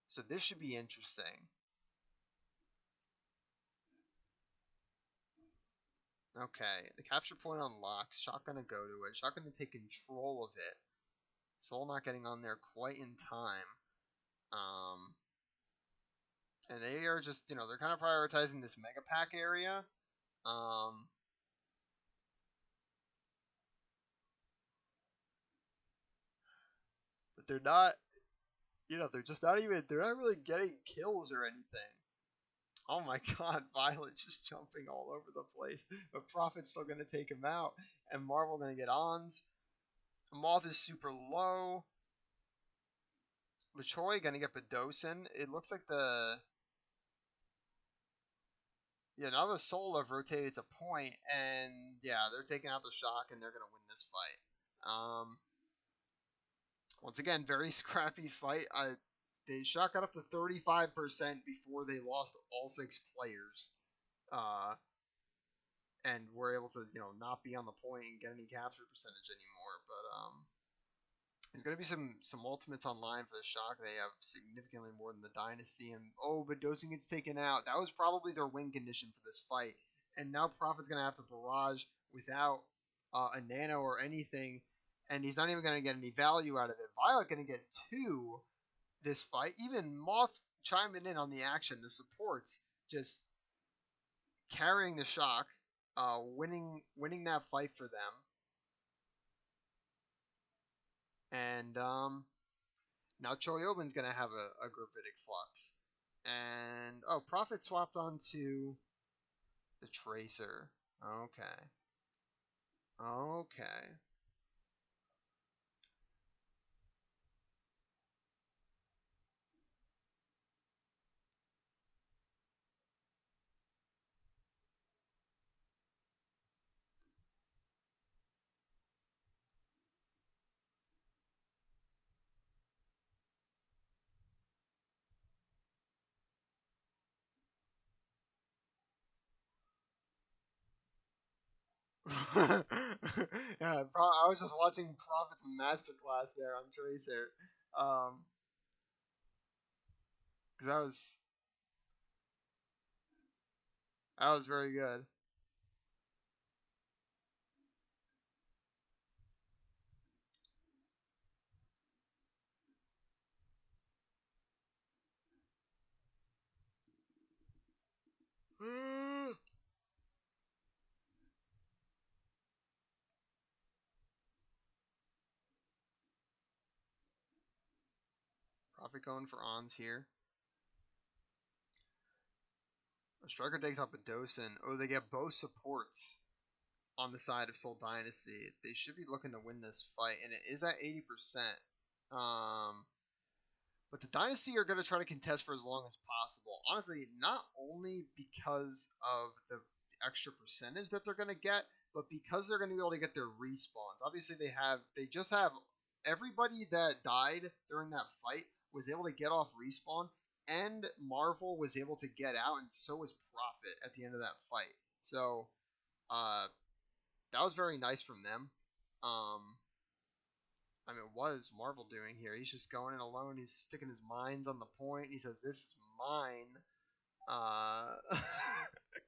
so this should be interesting. Okay, the capture point unlocks. Shock gonna go to it. Shock gonna take control of it. Seoul not getting on there quite in time. And they are just, they're kind of prioritizing this Mega Pack area. But they're not, they're just not even, they're not really getting kills or anything. Oh my god, Violet just jumping all over the place. But Prophet's still going to take him out. And Marvel going to get ons. Moth is super low. Choi going to get Bedosin. It looks like now the Soul have rotated to point, and yeah, they're taking out the Shock, and they're going to win this fight. Once again, very scrappy fight. The Shock got up to 35% before they lost all 6 players. And were able to, not be on the point and get any capture percentage anymore. But there's going to be some ultimates online for the Shock. They have significantly more than the Dynasty. And but Dosing gets taken out. That was probably their win condition for this fight. And now Prophet's going to have to barrage without a nano or anything. And he's not even going to get any value out of it. Violet going to get 2 this fight. Even Moth chiming in on the action. The supports just carrying the Shock. Winning that fight for them. And now Choyobin's going to have a Gravitic Flux. And, Prophet swapped onto the Tracer. Okay. Yeah, I was just watching Prophet's masterclass there on Tracer. Because that was very good. Prophet going for ons here. A Striker takes out Bedosin. They get both supports on the side of Seoul Dynasty. They should be looking to win this fight, and it is at 80%. But the Dynasty are going to try to contest for as long as possible. Honestly, not only because of the extra percentage that they're going to get, but because they're going to be able to get their respawns. Obviously, they just have everybody that died during that fight was able to get off respawn, and Marvel was able to get out, and so was Prophet at the end of that fight. So, that was very nice from them. What is Marvel doing here? He's just going in alone. He's sticking his mines on the point. He says, "This is mine."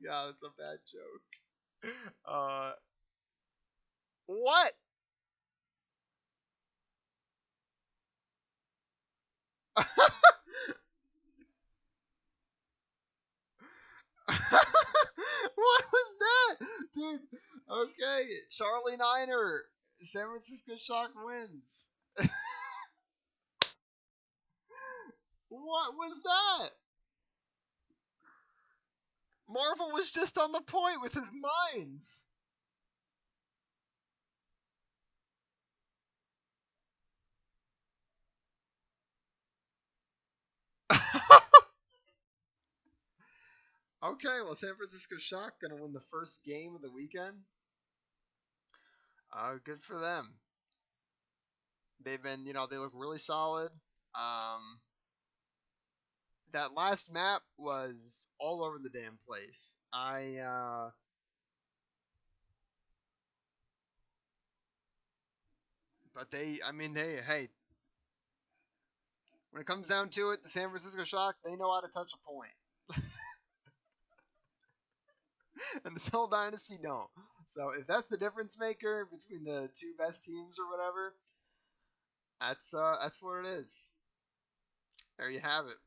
Yeah, that's a bad joke. What? What was that? Dude, okay. Charlie Niner. San Francisco Shock wins. What was that? Marvel was just on the point with his mines. Okay, well, San Francisco Shock gonna win the first game of the weekend. Good for them. They've been, they look really solid. That last map was all over the damn place. But hey, When it comes down to it, the San Francisco Shock, they know how to touch a point. And the Seoul Dynasty don't. So if that's the difference maker between the two best teams or whatever, that's what it is. There you have it.